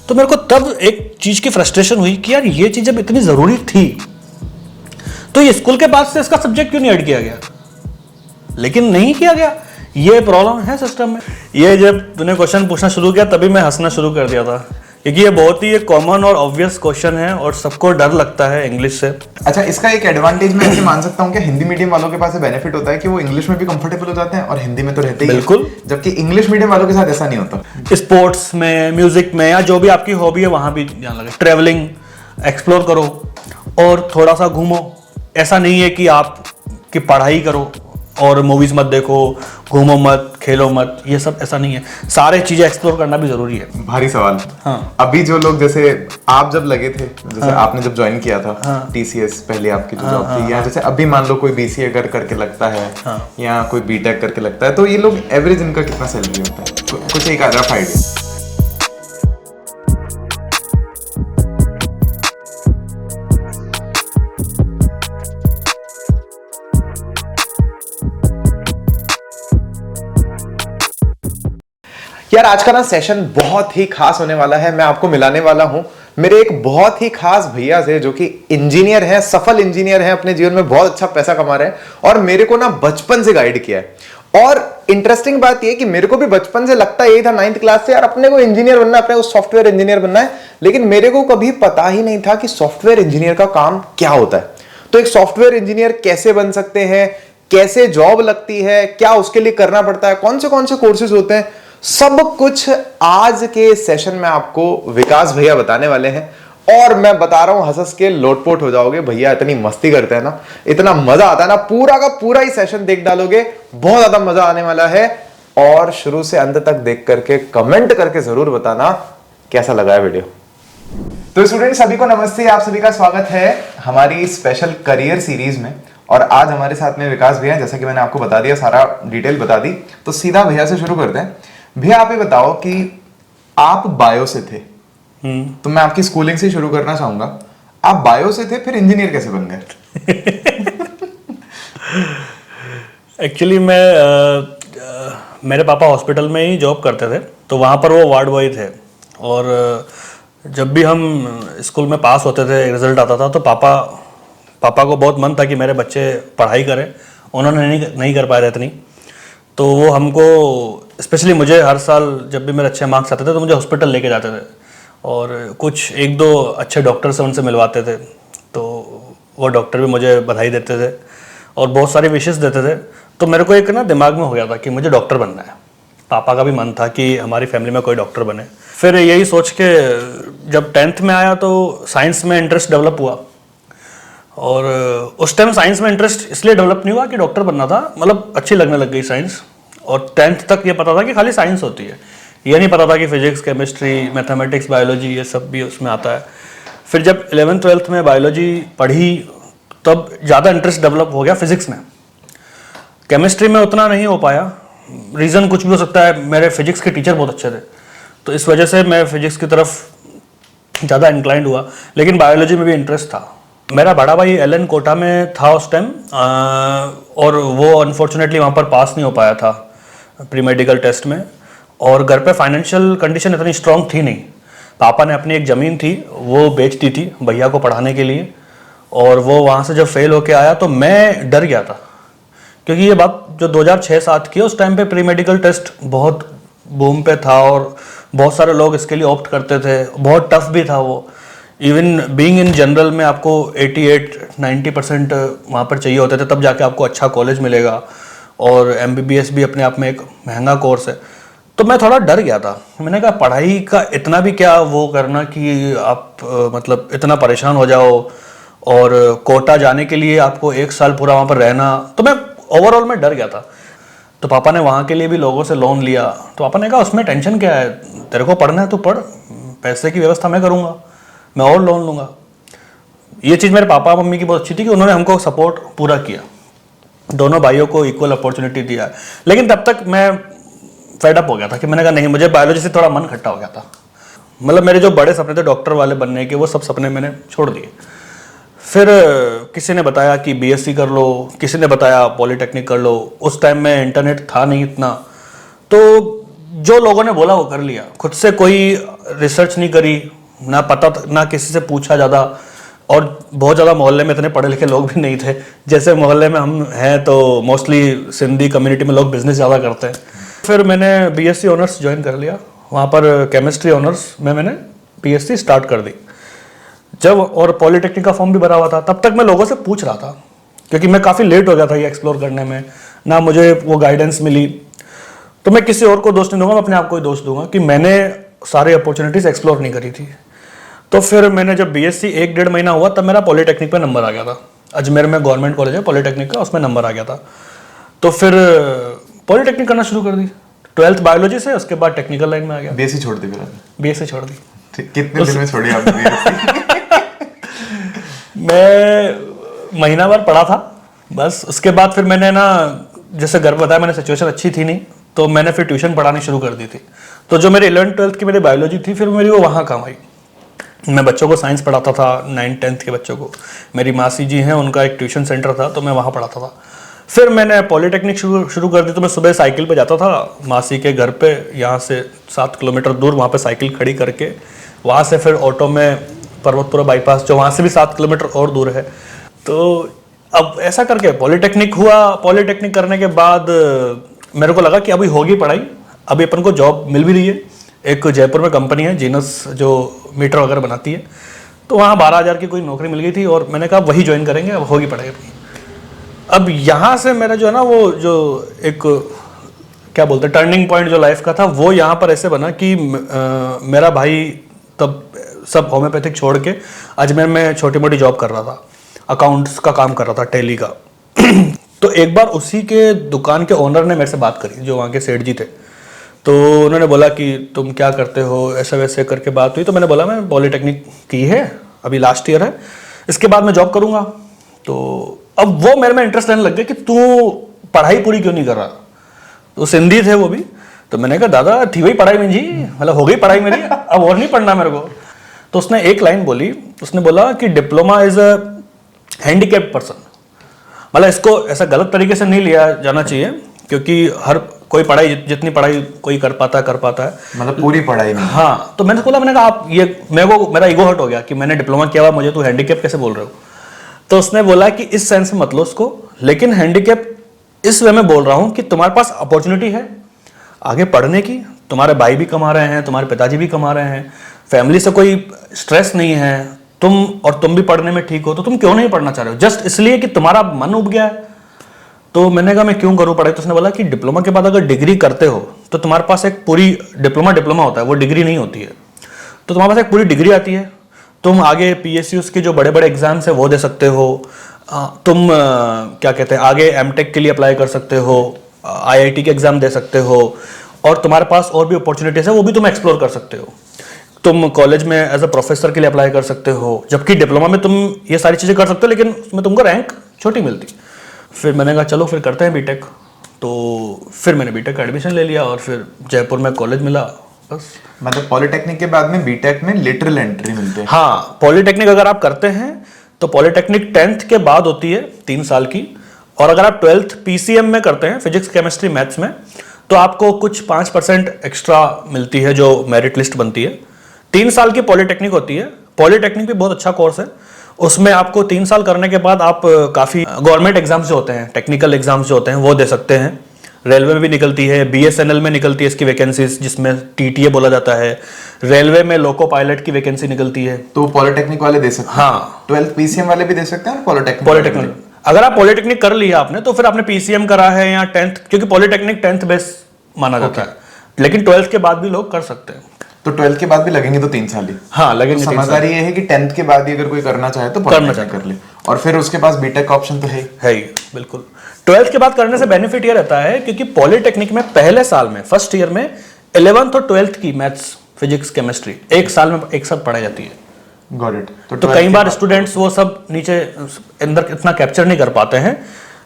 तो मेरे को तब एक चीज़ की फ्रस्ट्रेशन हुई कि यार ये चीज़ जब इतनी ज़रूरी थी तो ये स्कूल के बाद से इसका सब्जेक्ट क्यों नहीं ऐड किया गया, लेकिन नहीं किया गया। ये प्रॉब्लम है सिस्टम में। ये जब तूने क्वेश्चन पूछना शुरू किया तभी मैं हंसना शुरू कर दिया था, क्योंकि ये बहुत ही कॉमन और ऑब्वियस क्वेश्चन है और सबको डर लगता है इंग्लिश से। अच्छा, इसका एक एडवांटेज मैं ऐसे मान सकता हूँ कि हिंदी मीडियम वालों के पास बेनिफिट होता है कि वो इंग्लिश में भी कंफर्टेबल हो जाते हैं और हिंदी में तो रहते ही बिल्कुल, जबकि इंग्लिश मीडियम वालों के साथ ऐसा नहीं होता। स्पोर्ट्स में, म्यूजिक में, या जो भी आपकी हॉबी है वहां भी ध्यान लगे। ट्रेवलिंग, एक्सप्लोर करो और थोड़ा सा घूमो। ऐसा नहीं है कि आप की पढ़ाई करो और मूवीज मत देखो, घूमो मत, खेलो मत, ये सब ऐसा नहीं है। सारे चीजें एक्सप्लोर करना भी जरूरी है। भारी सवाल। हाँ। अभी जो लोग, जैसे आप जब लगे थे, जैसे आपने जब ज्वाइन किया था टीसीएस पहले आपकी जो जॉब थी, या जैसे अभी मान लो कोई बीसीए करके लगता है या कोई बीटेक करके लगता है, तो ये लोग एवरेज इनका कितना सैलरी होता है? कुछ एक रफ आइडिया। यार आज का ना सेशन बहुत ही खास होने वाला है। मैं आपको मिलाने वाला हूं मेरे एक बहुत ही खास भैया से, जो कि इंजीनियर हैं, सफल इंजीनियर हैं, अपने जीवन में बहुत अच्छा पैसा कमा रहे हैं और मेरे को ना बचपन से गाइड किया है। और इंटरेस्टिंग बात यह कि मेरे को भी बचपन से लगता यही था 9th क्लास से, यार अपने को इंजीनियर बनना है, अपने को सॉफ्टवेयर इंजीनियर बनना है। लेकिन मेरे को कभी पता ही नहीं था कि सॉफ्टवेयर इंजीनियर का काम क्या होता है। तो एक सॉफ्टवेयर इंजीनियर कैसे बन सकते हैं, कैसे जॉब लगती है, क्या उसके लिए करना पड़ता है, कौन से कोर्सेज होते हैं, सब कुछ आज के सेशन में आपको विकास भैया बताने वाले हैं। और मैं बता रहा हूं, हंस के लोटपोट हो जाओगे। भैया इतनी मस्ती करते हैं ना, इतना मजा आता है ना, पूरा का पूरा ही सेशन देख डालोगे, बहुत ज्यादा मजा आने वाला है। और शुरू से अंत तक देख करके कमेंट करके जरूर बताना कैसा लगा है वीडियो। तो स्टूडेंट्स, सभी को नमस्ते, आप सभी का स्वागत है हमारी स्पेशल करियर सीरीज में। और आज हमारे साथ में विकास भैया, जैसा कि मैंने आपको बता दिया, सारा डिटेल बता दी, तो सीधा भैया से शुरू करते हैं। भैया आप ये बताओ कि आप बायो से थे, तो मैं आपकी स्कूलिंग से शुरू करना चाहूंगा। आप बायो से थे, फिर इंजीनियर कैसे बन गए? एक्चुअली मेरे पापा हॉस्पिटल में ही जॉब करते थे, तो वहाँ पर वो वार्ड बॉय थे। और जब भी हम स्कूल में पास होते थे, रिजल्ट आता था, तो पापा को बहुत मन था कि मेरे बच्चे पढ़ाई करें। उन्होंने नहीं कर पाए थे इतनी, तो वो हमको, स्पेशली मुझे, हर साल जब भी मेरे अच्छे मार्क्स आते थे तो मुझे हॉस्पिटल लेके जाते थे और कुछ एक दो अच्छे डॉक्टर से उनसे मिलवाते थे। तो वो डॉक्टर भी मुझे बधाई देते थे और बहुत सारी विशेष देते थे। तो मेरे को एक ना दिमाग में हो गया था कि मुझे डॉक्टर बनना है। पापा का भी मन था कि हमारी फैमिली में कोई डॉक्टर बने। फिर यही सोच के जब 10th में आया तो साइंस में इंटरेस्ट डेवलप हुआ। और उस टाइम साइंस में इंटरेस्ट इसलिए डेवलप नहीं हुआ कि डॉक्टर बनना था, मतलब अच्छी लगने लग गई साइंस। और 10th तक ये पता था कि खाली साइंस होती है, ये नहीं पता था कि फिजिक्स, केमिस्ट्री, मैथमेटिक्स, बायोलॉजी ये सब भी उसमें आता है। फिर जब 11th 12th में बायोलॉजी पढ़ी तब ज़्यादा इंटरेस्ट डेवलप हो गया फिजिक्स में। केमिस्ट्री में उतना नहीं हो पाया, रीज़न कुछ भी हो सकता है, मेरे फिजिक्स के टीचर बहुत अच्छे थे, तो इस वजह से मैं फिजिक्स की तरफ ज़्यादा इंक्लाइंड हुआ। लेकिन बायोलॉजी में भी इंटरेस्ट था। मेरा बड़ा भाई एलन कोटा में था उस टाइम, और वो अनफॉर्चुनेटली वहाँ पर पास नहीं हो पाया था प्री मेडिकल टेस्ट में। और घर पे फाइनेंशियल कंडीशन इतनी स्ट्रांग थी नहीं। पापा ने अपनी एक ज़मीन थी वो बेच दी थी भैया को पढ़ाने के लिए। और वो वहाँ से जब फेल होके आया तो मैं डर गया था, क्योंकि ये बात जो 2006-07 की, उस टाइम पे प्री मेडिकल टेस्ट बहुत बूम पे था और बहुत सारे लोग इसके लिए ऑप्ट करते थे। बहुत टफ भी था वो। इवन बीइंग इन जनरल में आपको 88-90% वहाँ पर चाहिए होते थे, तब जाके आपको अच्छा कॉलेज मिलेगा। और MBBS भी अपने आप में एक महंगा कोर्स है। तो मैं थोड़ा डर गया था। मैंने कहा पढ़ाई का इतना भी क्या वो करना कि आप मतलब इतना परेशान हो जाओ, और कोटा जाने के लिए आपको 1 साल पूरा वहाँ पर रहना। तो मैं ओवरऑल में डर गया था। तो पापा ने वहाँ के लिए भी लोगों से लोन लिया। तो पापा ने कहा उसमें टेंशन क्या है, तेरे को पढ़ना है तो पढ़, पैसे की व्यवस्था मैं करूँगा, मैं और लोन लूँगा। ये चीज़ मेरे पापा मम्मी की बहुत अच्छी थी कि उन्होंने हमको सपोर्ट पूरा किया, दोनों भाइयों को इक्वल अपॉर्चुनिटी दिया। लेकिन तब तक मैं फेड अप हो गया था कि मैंने कहा नहीं, मुझे बायोलॉजी से थोड़ा मन खट्टा हो गया था। मतलब मेरे जो बड़े सपने थे डॉक्टर वाले बनने के, वो सब सपने मैंने छोड़ दिए। फिर किसी ने बताया कि BSc कर लो, किसी ने बताया पॉलिटेक्निक कर लो। उस टाइम में इंटरनेट था नहीं इतना, तो जो लोगों ने बोला वो कर लिया, खुद से कोई रिसर्च नहीं करी, ना पता ना किसी से पूछा ज़्यादा। और बहुत ज़्यादा मोहल्ले में इतने पढ़े लिखे लोग भी नहीं थे, जैसे मोहल्ले में हम हैं तो मोस्टली सिंधी कम्युनिटी में लोग बिजनेस ज़्यादा करते हैं। फिर मैंने बीएससी ऑनर्स ज्वाइन कर लिया, वहाँ पर केमिस्ट्री ऑनर्स में मैंने पीएचडी स्टार्ट कर दी जब, और पॉलिटेक्निक का फॉर्म भी भरा हुआ था। तब तक मैं लोगों से पूछ रहा था, क्योंकि मैं काफ़ी लेट हो गया था ये एक्सप्लोर करने में, ना मुझे वो गाइडेंस मिली। तो मैं किसी और को दोष नहीं दूंगा, मैं अपने आप को ही दोष दूंगा कि मैंने सारी अपॉर्चुनिटीज़ एक्सप्लोर नहीं करी थी। तो फिर मैंने जब बीएससी 1-1.5 महीना हुआ तब मेरा पॉलिटेक्निक पे नंबर आ गया था। अजमेर में गवर्नमेंट कॉलेज है पॉलिटेक्निक का, उसमें नंबर आ गया था। तो फिर पॉलिटेक्निक करना शुरू कर दी, 12th बायोलॉजी से, उसके बाद टेक्निकल लाइन में आ गया। बीएससी छोड़ दी फिर आपने? बीएससी छोड़ दी। कितने दिन में छोड़ी आपने बीएससी? मैं महीना भर पढ़ा था बस। उसके बाद फिर मैंने ना, जैसे घर बताया मैंने, सिचुएशन अच्छी थी नहीं, तो मैंने फिर ट्यूशन पढ़ानी शुरू कर दी थी। तो जो मेरी 11th-12th की मेरी बायोलॉजी थी, फिर मेरी वो वहाँ काम आई। मैं बच्चों को साइंस पढ़ाता था, 9th-10th के बच्चों को। मेरी मासी जी हैं, उनका एक ट्यूशन सेंटर था, तो मैं वहाँ पढ़ाता था। फिर मैंने पॉलिटेक्निक शुरू कर दी। तो मैं सुबह साइकिल पे जाता था मासी के घर पे, यहाँ से 7 किलोमीटर दूर, वहाँ पे साइकिल खड़ी करके, वहाँ से फिर ऑटो में पर्वतपुरा बाईपास, जो वहाँ से भी 7 किलोमीटर और दूर है। तो अब ऐसा करके पॉलिटेक्निक हुआ। पॉलिटेक्निक करने के बाद मेरे को लगा कि अभी होगी पढ़ाई, अभी अपन को जॉब मिल भी रही है। एक जयपुर में कंपनी है जीनस, जो मीटर वगैरह बनाती है, तो वहाँ 12,000 की कोई नौकरी मिल गई थी, और मैंने कहा वही ज्वाइन करेंगे, अब होगी पढ़ाई अपनी। अब यहाँ से मेरा जो है ना, वो जो एक क्या बोलते हैं टर्निंग पॉइंट जो लाइफ का था, वो यहाँ पर ऐसे बना कि मेरा भाई तब सब होम्योपैथिक छोड़ के अजमेर में छोटी मोटी जॉब कर रहा था, अकाउंट्स का काम कर रहा था, टेली का। तो एक बार उसी के दुकान के ओनर ने मेरे से बात करी, जो वहाँ के सेठ जी थे। तो उन्होंने बोला कि तुम क्या करते हो, ऐसे वैसे करके बात हुई। तो मैंने बोला मैं पॉलिटेक्निक की है, अभी लास्ट ईयर है, इसके बाद मैं जॉब करूँगा। तो अब वो मेरे में इंटरेस्ट लेने लग गया कि तू पढ़ाई पूरी क्यों नहीं कर रहा। तो सिंधी थे वो भी। तो मैंने कहा दादा थी वही पढ़ाई में जी, मतलब हो गई पढ़ाई मेरी, अब और नहीं पढ़ना मेरे को। तो उसने एक लाइन बोली, उसने बोला कि diploma is a handicapped person. मतलब इसको ऐसा गलत तरीके से नहीं लिया जाना चाहिए, क्योंकि हर कोई पढ़ाई, जितनी पढ़ाई कोई कर पाता है, मतलब पूरी पढ़ाई नहीं। हाँ। तो मैंने बोला, मैंने कहा आप ये, मेरा ईगो हर्ट हो गया कि मैंने डिप्लोमा किया हुआ, मुझे तो हैंडीकैप कैसे बोल रहे हो। तो उसने बोला कि इस सेंस में मत लो उसको, लेकिन हैंडीकैप इस वे में बोल रहा हूँ कि तुम्हारे पास अपॉर्चुनिटी है आगे पढ़ने की, तुम्हारे भाई भी कमा रहे हैं, तुम्हारे पिताजी भी कमा रहे हैं, फैमिली से कोई स्ट्रेस नहीं है, तुम भी पढ़ने में ठीक हो, तो तुम क्यों नहीं पढ़ना चाह रहे हो, जस्ट इसलिए कि तुम्हारा मन उब गया है। तो मैंने कहा मैं क्यों करूं पढ़ाई। तो उसने बोला कि डिप्लोमा के बाद अगर डिग्री करते हो तो तुम्हारे पास एक पूरी डिप्लोमा होता है, वो डिग्री नहीं होती है। तो तुम्हारे पास एक पूरी डिग्री आती है, तुम आगे पीएसयूज के जो बड़े बड़े एग्जाम्स है वो दे सकते हो, तुम क्या कहते हैं आगे एमटेक के लिए अप्लाई कर सकते हो, आईआईटी के एग्जाम दे सकते हो, और तुम्हारे पास और भी अपॉर्चुनिटीज है वो भी तुम एक्सप्लोर कर सकते हो। तुम कॉलेज में एज अ प्रोफेसर के लिए अप्लाई कर सकते हो, जबकि डिप्लोमा में तुम ये सारी चीज़ें कर सकते हो, लेकिन उसमें तुमको रैंक छोटी मिलती। फिर मैंने कहा चलो फिर करते हैं बीटेक। तो फिर मैंने बीटेक का एडमिशन ले लिया, और फिर जयपुर में कॉलेज मिला, बस। मतलब पॉलिटेक्निक के बाद में बीटेक में लिटरल एंट्री मिलती है? हाँ, पॉलिटेक्निक अगर आप करते हैं तो पॉलिटेक्निक 10th के बाद होती है 3 साल की, और अगर आप 12th पीसीएम में करते हैं, फिजिक्स केमिस्ट्री मैथ्स में, तो आपको कुछ 5% एक्स्ट्रा मिलती है जो मेरिट लिस्ट बनती है। 3 साल की पॉलिटेक्निक होती है। पॉलिटेक्निक भी बहुत अच्छा कोर्स है, उसमें आपको 3 साल करने के बाद आप काफ़ी गवर्नमेंट एग्जाम्स जो होते हैं, टेक्निकल एग्जाम्स जो होते हैं वो दे सकते हैं। रेलवे में भी निकलती है, बीएसएनएल में निकलती है इसकी वैकेंसीज, जिसमें टीटीए बोला जाता है। रेलवे में लोको पायलट की वैकेंसी निकलती है। तो पॉलिटेक्निक वाले दे सकते हैं? हाँ, 12th पीसीएम वाले भी दे सकते हैं? पॉलिटेक्निक अगर आप पॉलिटेक्निक कर लिया आपने, तो फिर आपने पीसीएम करा है या 10th, क्योंकि पॉलिटेक्निक 10th बेस माना जाता है, लेकिन 12th के बाद भी लोग कर सकते हैं। तो 12th के बाद भी लगेंगे तो 3 साल ही? हाँ लगेंगे। तो समझदारी ये है कि 10th के बाद ही अगर कोई करना चाहे तो पॉलिटेक्निक कर ले, और फिर उसके पास बीटेक का ऑप्शन तो है ही। बिल्कुल। 12th के बाद करने से बेनिफिट ये रहता है, क्योंकि पॉलिटेक्निक में पहले साल में, फर्स्ट ईयर में 11th और 12th की मैथ्स, फिजिक्स, केमिस्ट्री एक साल में एक साथ पढ़ाई जाती है। Got it. तो कई बार स्टूडेंट्स वो सब नीचे अंदर इतना कैप्चर नहीं कर पाते हैं,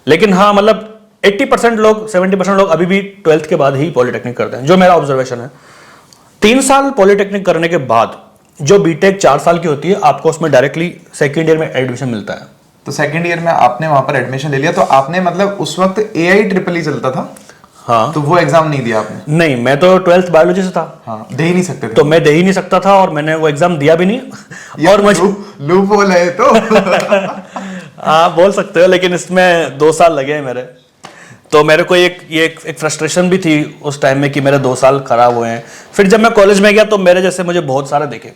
लेकिन हाँ मतलब 80% लोग, 70% लोग अभी भी 12th के बाद ही पॉलिटेक्निक करते हैं, जो मेरा ऑब्जर्वेशन है। 3 साल पॉलिटेक्निक करने के बाद जो बीटेक 4 साल की होती है, आपको उसमें डायरेक्टली सेकेंड ईयर में एडमिशन मिलता है। तो सेकेंड ईयर में आपने वहां पर एडमिशन ले लिया, तो आपने मतलब उस वक्त AI ट्रिपल ई चलता था? हाँ। तो वो एग्जाम नहीं दिया आपने? नहीं, मैं तो 12th बायोलॉजी से था। हाँ, दे ही नहीं सकते थे। तो मैं दे ही नहीं सकता था और मैंने वो एग्जाम दिया भी नहीं। और मुझे लूप होल है तो हाँ बोल सकते हो, लेकिन इसमें 2 साल लगे हैं मेरे। तो मेरे को एक फ्रस्ट्रेशन भी थी उस टाइम में कि मेरे 2 साल खराब हुए हैं। फिर जब मैं कॉलेज में गया तो मेरे जैसे मुझे बहुत सारे देखे।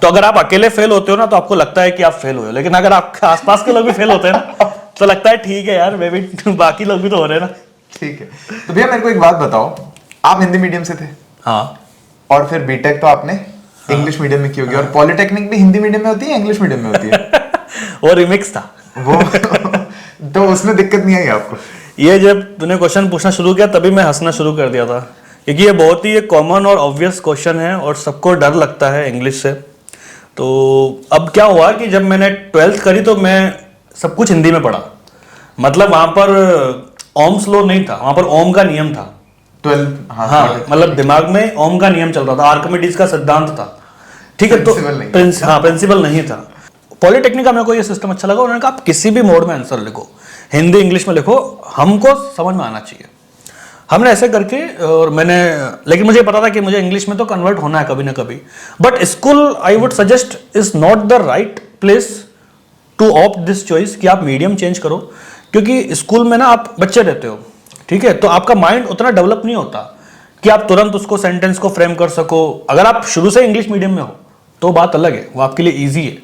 तो अगर आप अकेले फेल होते हो ना तो आपको लगता है कि आप फेल हुए हो, लेकिन अगर आपके आसपास के लोग भी फेल होते हैं ना तो लगता है ठीक है यार, मैं भी बाकी लोग भी तो हो रहे हैं ना। ठीक है। तो भैया मेरे को एक बात बताओ, आप हिंदी मीडियम से थे हाँ। और फिर बीटेक तो आपने इंग्लिश मीडियम में की होगी, और पॉलिटेक्निक भी हिंदी मीडियम में होती है इंग्लिश मीडियम में होती है? वो रिमिक्स था वो तो उसमें दिक्कत नहीं आई आपको? ये जब तूने क्वेश्चन पूछना शुरू किया तभी मैं हंसना शुरू कर दिया था, क्योंकि ये बहुत ही कॉमन और ऑब्वियस क्वेश्चन है और सबको डर लगता है इंग्लिश से। तो अब क्या हुआ कि जब मैंने 12th करी तो मैं सब कुछ हिंदी में पढ़ा। मतलब वहां पर ओम्स लॉ नहीं था, वहां पर ओम का नियम था। 12? हाँ, मतलब दिमाग में ओम का नियम चल रहा था, आर्किमिडीज का सिद्धांत था। ठीक है, तो प्रिंसिपल नहीं था। पॉलिटेक्निक का मेरे को ये सिस्टम अच्छा लगा। उन्होंने कहा आप किसी भी मोड में आंसर लिखो, हिंदी इंग्लिश में लिखो, हमको समझ में आना चाहिए। हमने ऐसे करके, और मैंने, लेकिन मुझे पता था कि मुझे इंग्लिश में तो कन्वर्ट होना है कभी ना कभी। But school I would suggest is not the right place to opt this choice कि आप मीडियम चेंज करो, क्योंकि स्कूल में ना आप बच्चे रहते हो, ठीक है, तो आपका माइंड उतना डेवलप नहीं होता कि आप तुरंत उसको सेंटेंस को फ्रेम कर सको। अगर आप शुरू से इंग्लिश मीडियम में हो तो बात अलग है, वो आपके लिए ईजी है।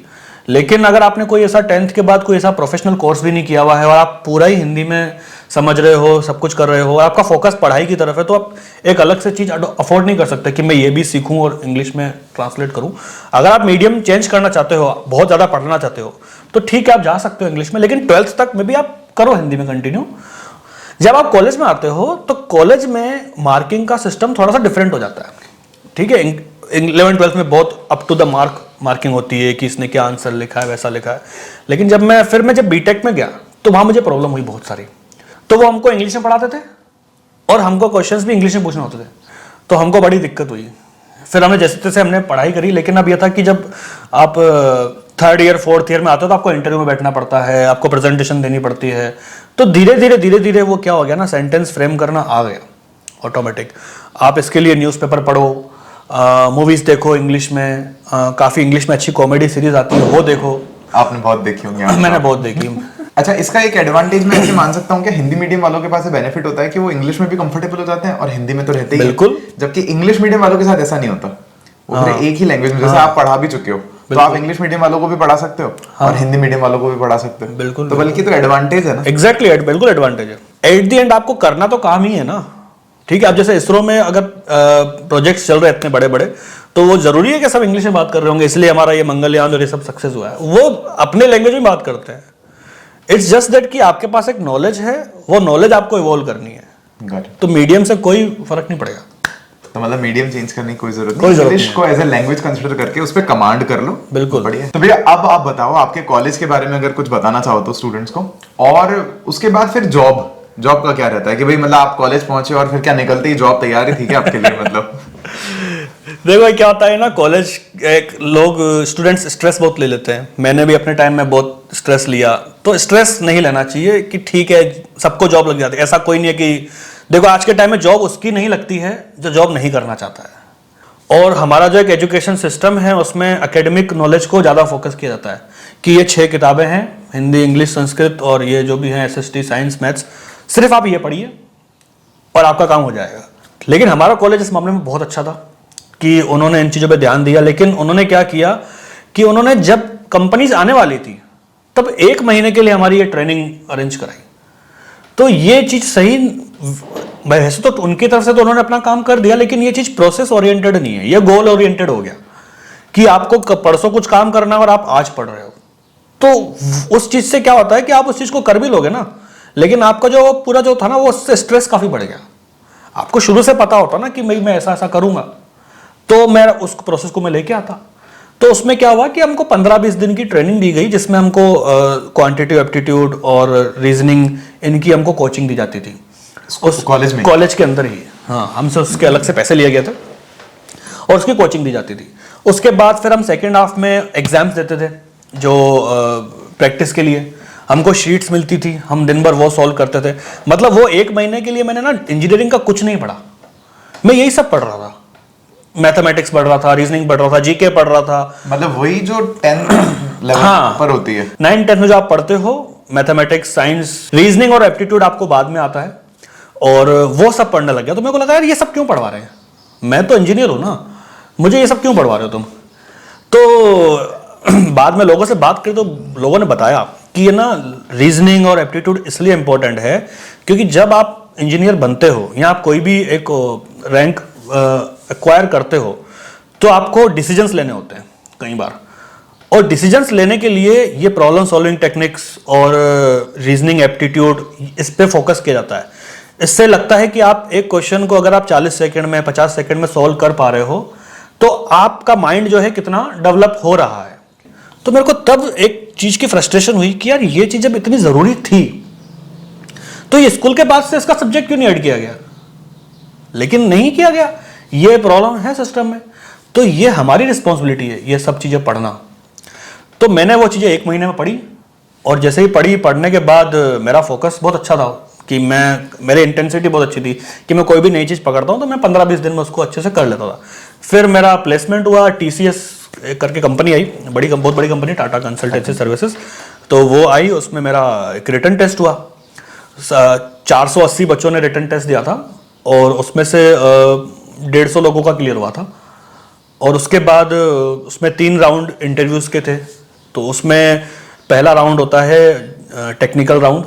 लेकिन अगर आपने कोई ऐसा 10th के बाद कोई ऐसा प्रोफेशनल कोर्स भी नहीं किया हुआ है और आप पूरा ही हिंदी में समझ रहे हो, सब कुछ कर रहे हो, और आपका फोकस पढ़ाई की तरफ है, तो आप एक अलग से चीज़ अफोर्ड नहीं कर सकते कि मैं ये भी सीखूं और इंग्लिश में ट्रांसलेट करूं। अगर आप मीडियम चेंज करना चाहते हो, बहुत ज़्यादा पढ़ना चाहते हो, तो ठीक है आप जा सकते हो इंग्लिश में, लेकिन 12th तक में भी आप करो हिंदी में कंटिन्यू। जब आप कॉलेज में आते हो तो कॉलेज में मार्किंग का सिस्टम थोड़ा सा डिफरेंट हो जाता है, ठीक है। 11th-12th में बहुत अप टू द मार्किंग होती है कि इसने क्या आंसर लिखा है, वैसा लिखा है। लेकिन जब बीटेक में गया तो वहां मुझे प्रॉब्लम हुई बहुत सारी। तो वो हमको इंग्लिश में पढ़ाते थे और हमको क्वेश्चंस भी इंग्लिश में पूछने होते थे, तो हमको बड़ी दिक्कत हुई। फिर हमने जैसे तैसे हमने पढ़ाई करी, लेकिन अब यह था कि जब आप 3rd ईयर 4th ईयर में आते हो तो आपको इंटरव्यू में बैठना पड़ता है, आपको प्रेजेंटेशन देनी पड़ती है। तो धीरे धीरे वो क्या हो गया ना, सेंटेंस फ्रेम करना आ गया ऑटोमेटिक। आप इसके लिए न्यूज़पेपर पढ़ो, मूवीज देखो इंग्लिश में, काफ़ी इंग्लिश में अच्छी कॉमेडी सीरीज आती है वो देखो। आपने बहुत देखी होंगी? मैंने बहुत देखी। अच्छा, इसका एक एडवांटेज मैं ऐसे मान सकता हूँ कि हिंदी मीडियम वालों के पास बेनिफिट होता है कि वो इंग्लिश में भी कंफर्टेबल हो जाते हैं और हिंदी में तो रहते ही। बिल्कुल। जबकि इंग्लिश मीडियम वालों के साथ ऐसा नहीं होता, वो फिर एक ही लैंग्वेज में, जैसे आप पढ़ा भी चुके हो तो आप इंग्लिश मीडियम वालों को भी पढ़ा सकते हो और हिंदी मीडियम वालों को भी पढ़ा सकते हो। बिल्कुल। तो बल्कि तो एडवांटेज है ना। एग्जैक्टली, बिल्कुल एडवांटेज है। एट द एंड आपको करना तो काम ही है ना, ठीक है। अब जैसे इसरो में अगर प्रोजेक्ट्स चल रहे हैं इतने बड़े बड़े, तो वो जरूरी है कि सब इंग्लिश में बात कर रहे होंगे, इसलिए हमारा ये मंगलयान और ये सब सक्सेस हुआ है। वो अपने लैंग्वेज में बात करते हैं। इट्स जस्ट दैट कि आपके पास एक नॉलेज है, वो नॉलेज आपको इवॉल्व करनी है। तो मीडियम से कोई फर्क नहीं पड़ेगा। तो मतलब मीडियम चेंज करने की कोई जरूरत नहीं, इंग्लिश को एज ए लैंग्वेज कंसीडर करके उस पे कमांड कर लो। बिल्कुल बढ़िया। तो भैया अब आप बताओ आपके कॉलेज के बारे में अगर कुछ बताना चाहो तो स्टूडेंट्स को, और उसके बाद फिर जॉब का क्या रहता है कि भाई मतलब आप कॉलेज पहुंचे और फिर क्या निकलते ही जॉब तैयार ही थी क्या आपके लिए? मतलब देखो क्या होता है ना, कॉलेज लोग स्टूडेंट्स स्ट्रेस बहुत ले लेते हैं। मैंने भी अपने टाइम में बहुत स्ट्रेस लिया, तो स्ट्रेस नहीं लेना चाहिए कि ठीक है सबको जॉब लग जाती है, ऐसा कोई नहीं है कि देखो आज के टाइम में जॉब उसकी नहीं लगती है जो जॉब नहीं करना चाहता है। और हमारा जो एक एजुकेशन सिस्टम है उसमें एकेडमिक नॉलेज को ज़्यादा फोकस किया जाता है कि ये 6 किताबें हैं, हिंदी इंग्लिश संस्कृत और ये जो भी हैं SST साइंस मैथ्स, सिर्फ आप ये पढ़िए और आपका काम हो जाएगा। लेकिन हमारा कॉलेज इस मामले में बहुत अच्छा था कि उन्होंने इन चीज़ों पे ध्यान दिया। लेकिन उन्होंने क्या किया कि उन्होंने जब कंपनीज आने वाली थी तब 1 महीने के लिए हमारी ये ट्रेनिंग अरेंज कराई। तो ये चीज़ सही, वैसे तो उनकी तरफ से तो उन्होंने अपना काम कर दिया, लेकिन ये चीज़ प्रोसेस ओरिएंटेड नहीं है, ये गोल ओरिएंटेड हो गया कि आपको परसों कुछ काम करना है और आप आज पढ़ रहे हो। तो उस चीज़ से क्या होता है कि आप उस चीज़ को कर भी लोगे ना, लेकिन आपका जो पूरा जो था ना वो उससे स्ट्रेस काफ़ी बढ़ गया। आपको शुरू से पता होता ना कि मैं ऐसा ऐसा करूँगा, तो मैं उस प्रोसेस को मैं लेके आता। तो उसमें क्या हुआ कि हमको 15-20 दिन की ट्रेनिंग दी गई, जिसमें हमको क्वांटिटेटिव एप्टीट्यूड और रीजनिंग इनकी हमको कोचिंग दी जाती थी उस कॉलेज के अंदर ही। हाँ, हमसे उसके अलग से पैसे लिए गए थे और उसकी कोचिंग दी जाती थी। उसके बाद फिर हम सेकेंड हाफ में एग्जाम्स देते थे जो प्रैक्टिस के लिए। हमको शीट्स मिलती थी, हम दिन भर वो सॉल्व करते थे। मतलब वो 1 महीने के लिए मैंने ना इंजीनियरिंग का कुछ नहीं पढ़ा, मैं यही सब पढ़ रहा था। मैथमेटिक्स पढ़ रहा था, रीजनिंग पढ़ रहा था, जीके पढ़ रहा था। मतलब वही जो 10th लेवल हाँ, पर होती है। 9th 10th में जो आप पढ़ते हो, मैथमेटिक्स, साइंस, रीजनिंग और एप्टीट्यूड आपको बाद में आता है, और वो सब पढ़ने लग गया। तो मेरे को लगा यार ये सब क्यों पढ़वा रहे हैं, मैं तो इंजीनियर हूं ना, मुझे ये सब क्यों पढ़वा रहे हो तुम। तो बाद में लोगों से बात करी तो लोगों ने बताया कि ये ना रीजनिंग और एप्टीट्यूड इसलिए इंपॉर्टेंट है क्योंकि जब आप इंजीनियर बनते हो या आप कोई भी एक रैंक एक्वायर करते हो तो आपको डिसीजंस लेने होते हैं कई बार, और डिसीजंस लेने के लिए ये प्रॉब्लम सॉल्विंग टेक्निक्स और रीजनिंग एप्टीट्यूड इस पे फोकस किया जाता है। इससे लगता है कि आप एक क्वेश्चन को अगर आप 40 सेकंड में 50 सेकंड में सॉल्व कर पा रहे हो तो आपका माइंड जो है कितना डेवलप हो रहा है। तो मेरे को तब एक चीज की फ्रस्ट्रेशन हुई कि यार ये चीज जब इतनी जरूरी थी तो ये स्कूल के बाद से इसका सब्जेक्ट क्यों नहीं ऐड किया गया, लेकिन नहीं किया गया। ये प्रॉब्लम है सिस्टम में, तो ये हमारी रिस्पॉन्सिबिलिटी है ये सब चीजें पढ़ना। तो मैंने वो चीजें 1 महीने में पढ़ी, और जैसे ही पढ़ने के बाद मेरा फोकस बहुत अच्छा था कि मेरी इंटेंसिटी बहुत अच्छी थी कि मैं कोई भी नई चीज़ पकड़ता हूँ तो मैं 15-20 दिन में उसको अच्छे से कर लेता था। फिर मेरा प्लेसमेंट हुआ, TCS करके कंपनी आई, बहुत बड़ी कंपनी, टाटा कंसल्टेंसी सर्विसेज। तो वो आई, उसमें मेरा एक रिटन टेस्ट हुआ। 480 बच्चों ने रिटन टेस्ट दिया था और उसमें से 150 लोगों का क्लियर हुआ था। और उसके बाद उसमें 3 राउंड इंटरव्यूज़ के थे। तो उसमें पहला राउंड होता है टेक्निकल राउंड,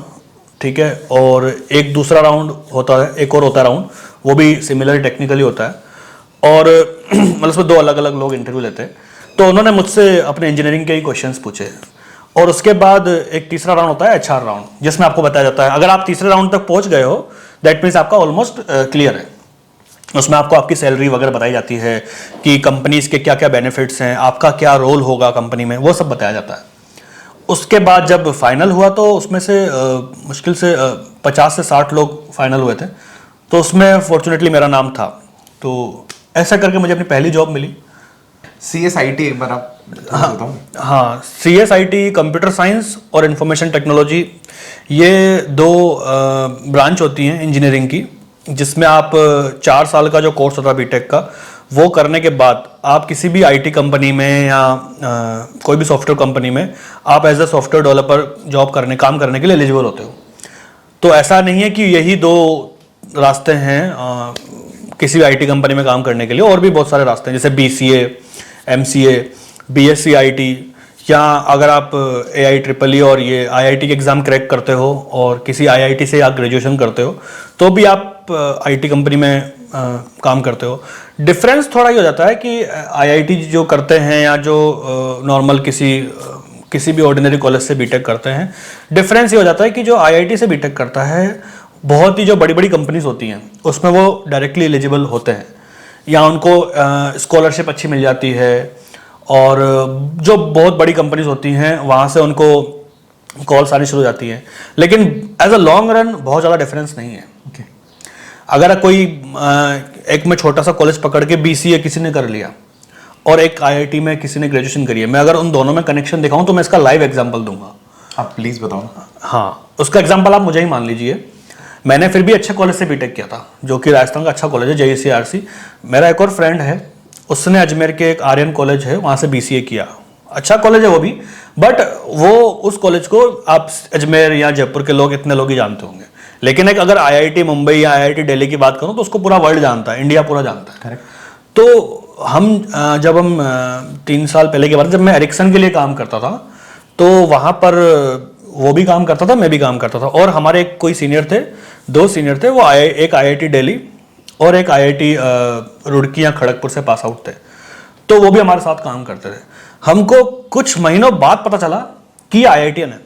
ठीक है, और एक दूसरा राउंड होता है, एक और होता है राउंड, वो भी सिमिलर टेक्निकली होता है। और मतलब उसमें 2 अलग अलग लोग इंटरव्यू लेते हैं। तो उन्होंने मुझसे अपने इंजीनियरिंग के ही क्वेश्चंस पूछे। और उसके बाद एक तीसरा राउंड होता है HR राउंड, जिसमें आपको बताया जाता है अगर आप तीसरे राउंड तक पहुंच गए हो दैट मीन्स आपका ऑलमोस्ट क्लियर है। उसमें आपको आपकी सैलरी वगैरह बताई जाती है कि कंपनीज के क्या क्या बेनिफिट्स हैं, आपका क्या रोल होगा कंपनी में, वो सब बताया जाता है। उसके बाद जब फाइनल हुआ तो उसमें से मुश्किल से 50 से 60 लोग फाइनल हुए थे। तो उसमें फॉर्चुनेटली मेरा नाम था। तो ऐसा करके मुझे अपनी पहली जॉब मिली। CSIT एक बार आप हाँ, CSIT कंप्यूटर साइंस और इंफॉर्मेशन टेक्नोलॉजी, ये 2 ब्रांच होती हैं इंजीनियरिंग की, जिसमें आप 4 साल का जो कोर्स होता है बीटेक का, वो करने के बाद आप किसी भी IT कंपनी में या कोई भी सॉफ्टवेयर कंपनी में आप एज अ सॉफ्टवेयर डेवलपर काम करने के लिए एलिजिबल होते हो। तो ऐसा नहीं है कि यही 2 रास्ते हैं किसी भी IT कंपनी में काम करने के लिए, और भी बहुत सारे रास्ते हैं, जैसे BCA, MCA, BSc IT, या अगर आप AIEEE और ये IIT के एग्ज़ाम क्रैक करते हो और किसी IIT से आप ग्रेजुएशन करते हो तो भी आप IT कंपनी में काम करते हो। डिफरेंस थोड़ा ही हो जाता है कि IIT जो करते हैं या जो नॉर्मल किसी भी ऑर्डिनरी कॉलेज से बीटेक करते हैं, डिफरेंस ये हो जाता है कि जो IIT से बीटेक करता है बहुत ही जो बड़ी बड़ी कंपनीज होती हैं उसमें वो डायरेक्टली एलिजिबल होते हैं, या उनको स्कॉलरशिप अच्छी मिल जाती है, और जो बहुत बड़ी कंपनीज होती हैं वहाँ से उनको कॉल्स आनी शुरू हो जाती हैं। लेकिन एज अ लॉन्ग रन बहुत ज़्यादा डिफरेंस नहीं है। अगर कोई एक में छोटा सा कॉलेज पकड़ के BCA किसी ने कर लिया और एक IIT में किसी ने ग्रेजुएशन करी है, मैं अगर उन दोनों में कनेक्शन दिखाऊं तो मैं इसका लाइव एग्जांपल दूंगा। आप प्लीज बताओ। हाँ, उसका एग्जांपल आप मुझे ही मान लीजिए। मैंने फिर भी अच्छे कॉलेज से बीटेक किया था, जो कि राजस्थान का अच्छा कॉलेज है, JECRC। मेरा एक और फ्रेंड है, उसने अजमेर के एक आर्यन कॉलेज है वहाँ से BCA किया, अच्छा कॉलेज है वो भी, बट वो उस कॉलेज को आप अजमेर या जयपुर के लोग इतने लोग ही जानते होंगे। लेकिन एक अगर IIT मुंबई या IIT दिल्ली की बात करूं तो उसको पूरा वर्ल्ड जानता है, इंडिया पूरा जानता है। करेक्ट। तो जब हम 3 साल पहले की बात, जब मैं एरिक्सन के लिए काम करता था तो वहाँ पर वो भी काम करता था, मैं भी काम करता था, और हमारे एक कोई सीनियर थे, 2 सीनियर थे, वो एक IIT दिल्ली और एक IIT रुड़की या खड़गपुर से पास आउट थे। तो वो भी हमारे साथ काम करते थे। हमको कुछ महीनों बाद पता चला कि IITian है।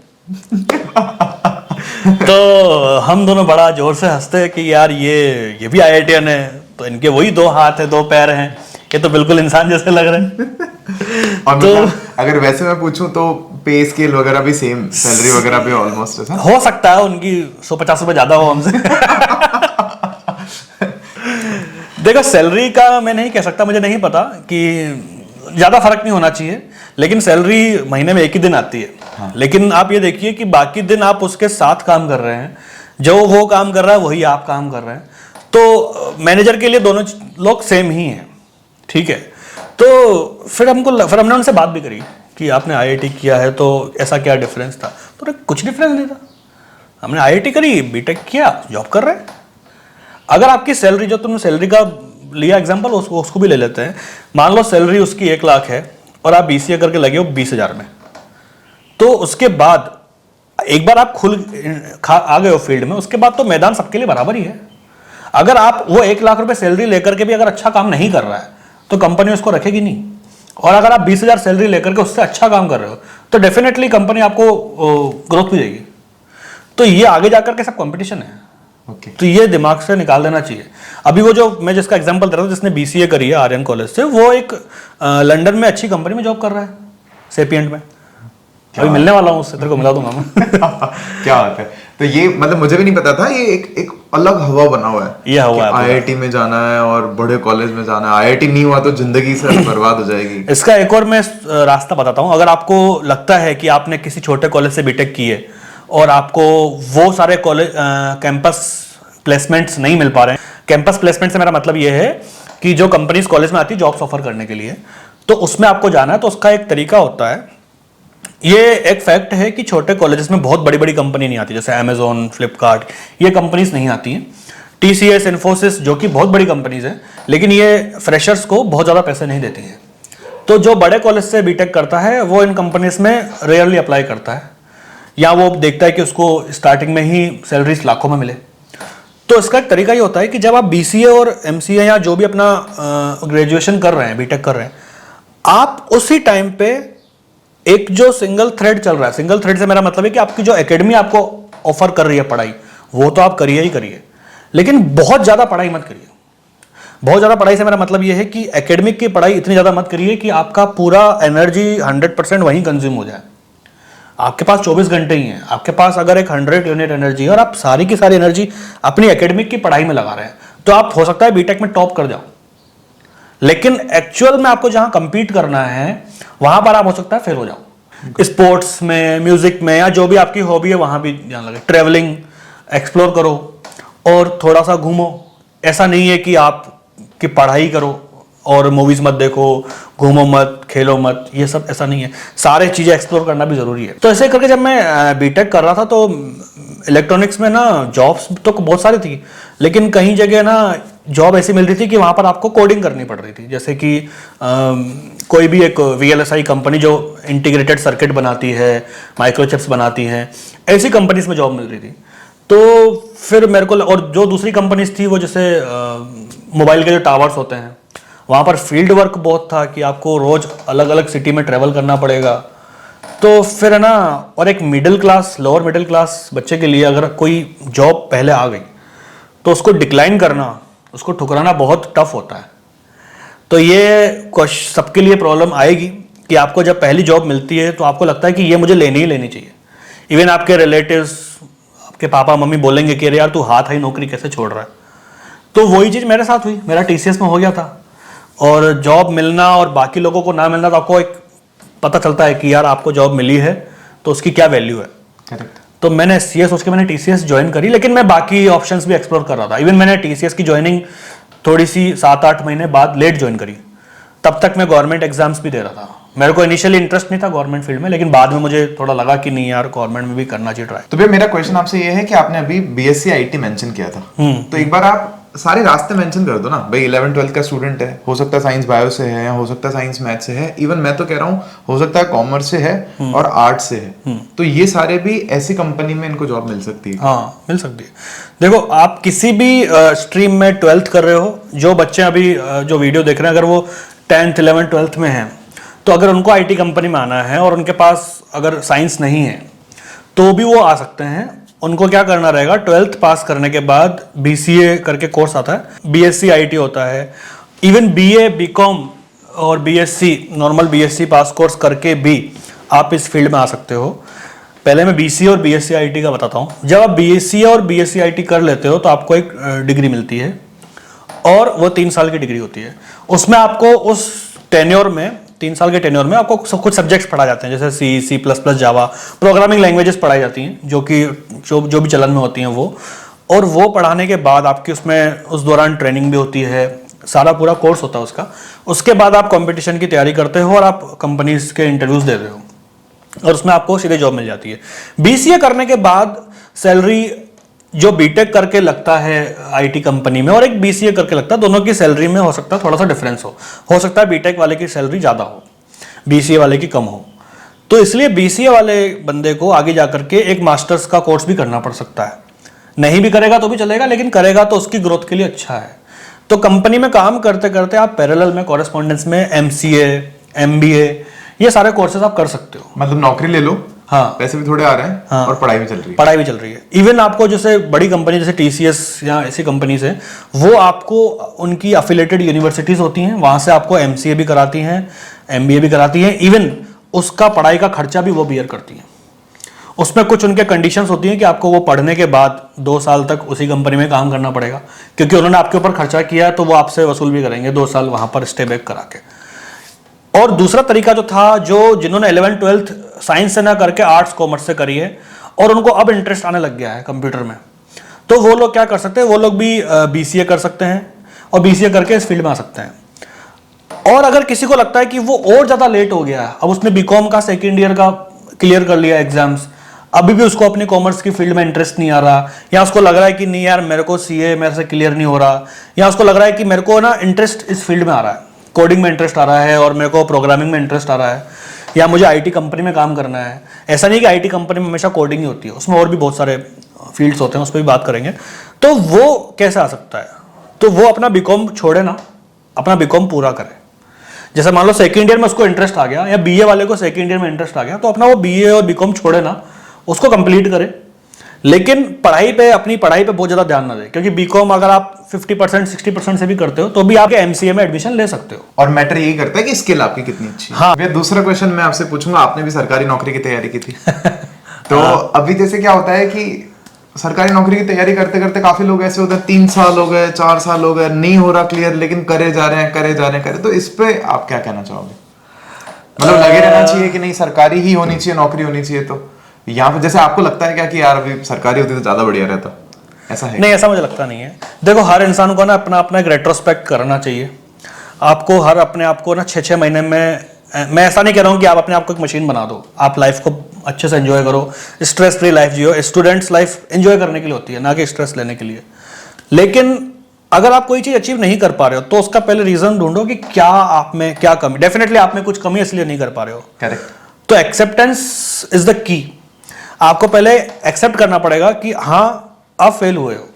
तो हम दोनों बड़ा जोर से हंसते कि यार ये भी IITian है, तो इनके वही 2 हाथ है 2 पैर हैं, ये तो बिल्कुल इंसान जैसे लग रहे हैं। और तो अगर वैसे मैं पूछूं तो पे स्केल वगैरह भी सेम, सैलरी वगैरह भी ऑलमोस्ट ऐसा हो सकता है, उनकी 150 रुपए ज्यादा हो हमसे। देखो, सैलरी का मैं नहीं कह सकता, मुझे नहीं पता कि ज्यादा फर्क नहीं होना चाहिए, लेकिन सैलरी महीने में एक ही दिन आती है। हाँ। लेकिन आप ये देखिए कि बाकी दिन आप उसके साथ काम कर रहे हैं, जो वो काम कर रहा है वही आप काम कर रहे हैं, तो मैनेजर के लिए दोनों लोग सेम ही हैं, ठीक है। तो फिर हमने उनसे बात भी करी कि आपने आईआईटी किया है तो ऐसा क्या डिफरेंस था, तो कुछ डिफरेंस नहीं था, हमने आईआईटी करी, बीटेक किया, जॉब कर रहे हैं। अगर आपकी सैलरी, जो तुमने सैलरी का लिया एग्जांपल, उसको भी ले लेते हैं, मान लो सैलरी उसकी 1 लाख है और आप बीसीए करके लगे हो 20,000 में, तो उसके बाद एक बार आप आ गए हो फील्ड में, उसके बाद तो मैदान सबके लिए बराबर ही है। अगर आप वो 1 लाख रुपए सैलरी लेकर के भी अगर अच्छा काम नहीं कर रहा है तो कंपनी उसको रखेगी नहीं, और अगर आप 20,000 सैलरी लेकर के उससे अच्छा काम कर रहे हो तो डेफिनेटली कंपनी आपको ग्रोथ भी देगी। तो ये आगे जाकर के सब कंपटीशन है। ओके। तो ये दिमाग से निकाल देना चाहिए। अभी वो जो मैं जिसका एग्जांपल दे रहा हूँ, जिसने बीसीए करी है आर्यन कॉलेज से, वो एक लंदन में अच्छी कंपनी में जॉब कर रहा है, सेपिएंट में। अभी मिलने वाला हूँ उससे, तेरे को मिला दूंगा मैं। क्या बात है। तो ये मतलब मुझे भी नहीं पता था, ये एक अलग हवा बना हुआ है। ये हवा है, आईआईटी में जाना है और बड़े कॉलेज में जाना है, आईआईटी नहीं हुआ तो जिंदगी से बर्बाद हो जाएगी। इसका एक और मैं रास्ता बताता हूँ। अगर आपको लगता है कि आपने किसी छोटे कॉलेज से बीटेक की है और आपको वो सारे कॉलेज कैंपस प्लेसमेंट्स नहीं मिल पा रहे हैं, कैंपस प्लेसमेंट से मेरा मतलब ये है कि जो कंपनीज कॉलेज में आती है जॉब्स ऑफर करने के लिए, तो उसमें आपको जाना है, तो उसका एक तरीका होता है। ये एक फैक्ट है कि छोटे कॉलेजेस में बहुत बड़ी बड़ी कंपनी नहीं आती, जैसे अमेजोन, फ्लिपकार्ट, ये कंपनीज नहीं आती हैं। टीसीएस, इन्फोसिस, जो कि बहुत बड़ी कंपनीज हैं, लेकिन ये फ्रेशर्स को बहुत ज़्यादा पैसे नहीं देती हैं। तो जो बड़े कॉलेज से बीटेक करता है वो इन कंपनीज में रेयरली अप्लाई करता है, या वो देखता है कि उसको स्टार्टिंग में ही सैलरीज लाखों में मिले। तो इसका एक तरीका ये होता है कि जब आप बीसीए और एमसीए या जो भी अपना ग्रेजुएशन कर रहे हैं, बीटेक कर रहे हैं, आप उसी टाइम पे एक जो सिंगल थ्रेड चल रहा है, सिंगल थ्रेड से मेरा मतलब है कि आपकी जो एकेडमी आपको ऑफर कर रही है पढ़ाई, वो तो आप करिए ही करिए, लेकिन बहुत ज़्यादा पढ़ाई मत करिए। बहुत ज़्यादा पढ़ाई से मेरा मतलब ये है कि एकेडमिक की पढ़ाई इतनी ज़्यादा मत करिए कि आपका पूरा एनर्जी 100% वहीं कंज्यूम हो जाए। आपके पास 24 घंटे ही हैं, आपके पास अगर एक 100 यूनिट एनर्जी है और आप सारी की सारी एनर्जी अपनी एकेडमिक की पढ़ाई में लगा रहे हैं, तो आप हो सकता है बीटेक में टॉप कर जाओ, लेकिन एक्चुअल में आपको जहां कंपीट करना है वहां पर आप हो सकता है फेल हो जाओ। स्पोर्ट्स में, म्यूजिक में, या जो भी आपकी हॉबी है वहां भी ध्यान लगे। ट्रेवलिंग, एक्सप्लोर करो और थोड़ा सा घूमो। ऐसा नहीं है कि आप की पढ़ाई करो और मूवीज मत देखो, घूमो मत, खेलो मत, ये सब ऐसा नहीं है। सारे चीज़ें एक्सप्लोर करना भी ज़रूरी है। तो ऐसे करके जब मैं बीटेक कर रहा था तो इलेक्ट्रॉनिक्स में ना जॉब्स तो बहुत सारी थी, लेकिन कहीं जगह ना जॉब ऐसी मिल रही थी कि वहाँ पर आपको कोडिंग करनी पड़ रही थी। जैसे कि कोई भी एक VLSI कंपनी जो इंटीग्रेटेड सर्किट बनाती है, माइक्रोचिप्स बनाती है, ऐसी कंपनीज में जॉब मिल रही थी। तो फिर मेरे को, और जो दूसरी कंपनीज थी वो जैसे मोबाइल के जो टावर्स होते हैं, वहाँ पर फील्ड वर्क बहुत था कि आपको रोज अलग अलग सिटी में ट्रेवल करना पड़ेगा। तो फिर है ना, और एक middle class, lower middle class बच्चे के लिए अगर कोई जॉब पहले आ गई तो उसको डिक्लाइन करना, उसको ठुकराना बहुत टफ होता है। तो ये सबके लिए प्रॉब्लम आएगी कि आपको जब पहली जॉब मिलती है तो आपको लगता है कि ये मुझे लेनी ही लेनी चाहिए। इवन आपके रिलेटिव्स, आपके पापा मम्मी बोलेंगे कि अरे यार तू हाथ आई नौकरी कैसे छोड़ रहा है। तो वही चीज़ मेरे साथ हुई। मेरा TCS में हो गया था, और जॉब मिलना और बाकी लोगों को ना मिलना, तो आपको एक पता चलता है कि यार आपको जॉब मिली है तो उसकी क्या वैल्यू है। करेक्ट। तो मैंने ये सोच के मैंने TCS ज्वाइन करी, लेकिन मैं बाकी ऑप्शंस भी एक्सप्लोर कर रहा था। इवन मैंने TCS की ज्वाइनिंग थोड़ी सी 7-8 महीने बाद लेट ज्वाइन करी। तब तक मैं गवर्नमेंट एग्जाम्स भी दे रहा था। मेरे को इनिशियली इंटरेस्ट नहीं था गवर्नमेंट फील्ड में, लेकिन बाद में मुझे थोड़ा लगा कि नहीं यार गवर्नमेंट में भी करना चाहिए ट्राई। तो भैया मेरा क्वेश्चन आपसे ये है कि आपने अभी BSc IT मेंशन किया था, तो एक बार आप सारे रास्ते मेंशन कर दो ना भाई। 11th-12th का स्टूडेंट है, हो सकता है साइंस बायो से है, हो सकता है साइंस मैथ से है, इवन मैं तो कह रहा हूँ हो सकता है कॉमर्स से है और आर्ट से है, तो ये सारे भी ऐसी कंपनी में इनको जॉब मिल सकती है। हाँ, मिल सकती है। देखो, आप किसी भी स्ट्रीम में 12th कर रहे हो, जो बच्चे अभी जो वीडियो देख रहे हैं, अगर वो 10th, 11th, 12th में हैं, तो अगर उनको IT कंपनी में आना है और उनके पास अगर साइंस नहीं है तो भी वो आ सकते हैं। उनको क्या करना रहेगा, 12th पास करने के बाद BCA करके कोर्स आता है, BSc IT होता है, इवन BA, BCom और BSc, नॉर्मल BSc पास कोर्स करके भी आप इस फील्ड में आ सकते हो। पहले मैं BCA और BSc IT का बताता हूँ। जब आप BSc और BSc IT कर लेते हो तो आपको एक डिग्री मिलती है, और वो 3 साल की डिग्री होती है। उसमें आपको उस टेन्योर में 3 साल के टेन्योर में आपको सब कुछ सब्जेक्ट्स पढ़ा जाते हैं, जैसे C++, जावा, प्रोग्रामिंग लैंग्वेजेस पढ़ाई जाती हैं, जो भी चलन में होती हैं वो। और वो पढ़ाने के बाद आपकी उसमें उस दौरान ट्रेनिंग भी होती है, सारा पूरा कोर्स होता है उसका। उसके बाद आप कंपटीशन की तैयारी करते हो और आप कंपनीज के इंटरव्यूज दे रहे हो और उसमें आपको सीधे जॉब मिल जाती है। BCA करने के बाद सैलरी जो बीटेक करके लगता है आईटी कंपनी में और एक BCA करके लगता है, दोनों की सैलरी में हो सकता है थोड़ा सा डिफरेंस हो सकता है बीटेक वाले की सैलरी ज़्यादा हो, BCA वाले की कम हो। तो इसलिए BCA वाले बंदे को आगे जाकर के एक मास्टर्स का कोर्स भी करना पड़ सकता है। नहीं भी करेगा तो भी चलेगा, लेकिन करेगा तो उसकी ग्रोथ के लिए अच्छा है। तो कंपनी में काम करते करते आप पैरेलल में कॉरेस्पॉन्डेंस में MCA, MBA ये सारे कोर्सेज आप कर सकते हो। मतलब नौकरी ले लो, हाँ, पैसे भी थोड़े आ रहे हैं, हाँ, और पढ़ाई भी चल रही है। पढ़ाई भी चल रही है। इवन आपको जैसे बड़ी कंपनी जैसे TCS या ऐसी कंपनी से वो आपको उनकी अफिलेटेड यूनिवर्सिटीज होती हैं, वहां से आपको MCA भी कराती हैं, MBA भी कराती हैं, इवन उसका पढ़ाई का खर्चा भी वो बियर करती हैं। उसमें कुछ उनके कंडीशंस होती हैं कि आपको वो पढ़ने के बाद 2 साल तक उसी कंपनी में काम करना पड़ेगा, क्योंकि उन्होंने आपके ऊपर खर्चा किया है तो वो आपसे वसूल भी करेंगे 2 साल वहां पर स्टे बैक करा के। और दूसरा तरीका जो था, जिन्होंने 11th 12th साइंस से ना करके आर्ट्स कॉमर्स से करी है और उनको अब इंटरेस्ट आने लग गया है कंप्यूटर में, तो वो लोग क्या कर सकते हैं, वो लोग भी BCA कर सकते हैं और BCA करके इस फील्ड में आ सकते हैं। और अगर किसी को लगता है कि वो और ज़्यादा लेट हो गया है, अब उसने BCom का 2nd ईयर का क्लियर कर लिया एग्जाम्स, अभी भी उसको अपनी कॉमर्स की फील्ड में इंटरेस्ट नहीं आ रहा, या उसको लग रहा है कि नहीं यार मेरे को CA मेरे से क्लियर नहीं हो रहा, या उसको लग रहा है कि मेरे को ना इंटरेस्ट इस फील्ड में आ रहा है, कोडिंग में इंटरेस्ट आ रहा है और मेरे को प्रोग्रामिंग में इंटरेस्ट आ रहा है, या मुझे IT कंपनी में काम करना है। ऐसा नहीं कि IT कंपनी में हमेशा कोडिंग ही होती है, उसमें और भी बहुत सारे फील्ड्स होते हैं, उस पर भी बात करेंगे। तो वो कैसे आ सकता है, तो वो अपना BCom छोड़े ना, अपना BCom पूरा करे। जैसे मान लो 2nd ईयर में उसको इंटरेस्ट आ गया, या BA वाले को 2nd ईयर में इंटरेस्ट आ गया, तो अपना वो BA और BCom छोड़े ना, उसको कंप्लीट करे, लेकिन अपनी पढ़ाई पे बहुत ज्यादा ध्यान ना दे, क्योंकि BCom अगर आप 50% 60% से भी करते हो तो भी आप MCA में एडमिशन ले सकते हो। और मैटर यही करता है कि स्किल आपकी कितनी अच्छी है। हाँ। भैया दूसरा क्वेश्चन मैं आपसे पूछूंगा, आपने भी सरकारी नौकरी की तैयारी की थी तो अभी जैसे क्या होता है कि सरकारी नौकरी की तैयारी करते करते काफी लोग ऐसे होते हैं 3 साल हो गए, 4 साल हो गए, नहीं हो रहा क्लियर, लेकिन करे जा रहे हैं। तो इस पे आप क्या कहना चाहोगे? मतलब लगे रहना चाहिए कि नहीं सरकारी ही होनी चाहिए, नौकरी होनी चाहिए? तो यहाँ पे जैसे आपको लगता है क्या कि यार अभी सरकारी होती तो ज्यादा बढ़िया रहता, ऐसा है? नहीं, ऐसा मुझे लगता नहीं है। देखो, हर इंसान को ना अपना अपना एक रेट्रोस्पेक्ट करना चाहिए। आपको हर अपने आप को ना 6-6 महीने में, मैं ऐसा नहीं कह रहा हूँ कि आप अपने आप को एक मशीन बना दो, आप लाइफ को अच्छे से एंजॉय करो, स्ट्रेस फ्री लाइफ जियो। स्टूडेंट्स लाइफ एंजॉय करने के लिए होती है, ना कि स्ट्रेस लेने के लिए। लेकिन अगर आप कोई चीज अचीव नहीं कर पा रहे हो तो उसका पहले रीजन ढूंढो कि क्या आप में क्या कमी। डेफिनेटली आप में कुछ कमी इसलिए नहीं कर पा रहे हो। करेक्ट। तो एक्सेप्टेंस इज द की। आपको पहले एक्सेप्ट करना पड़ेगा कि हाँ आप फेल हुए हो,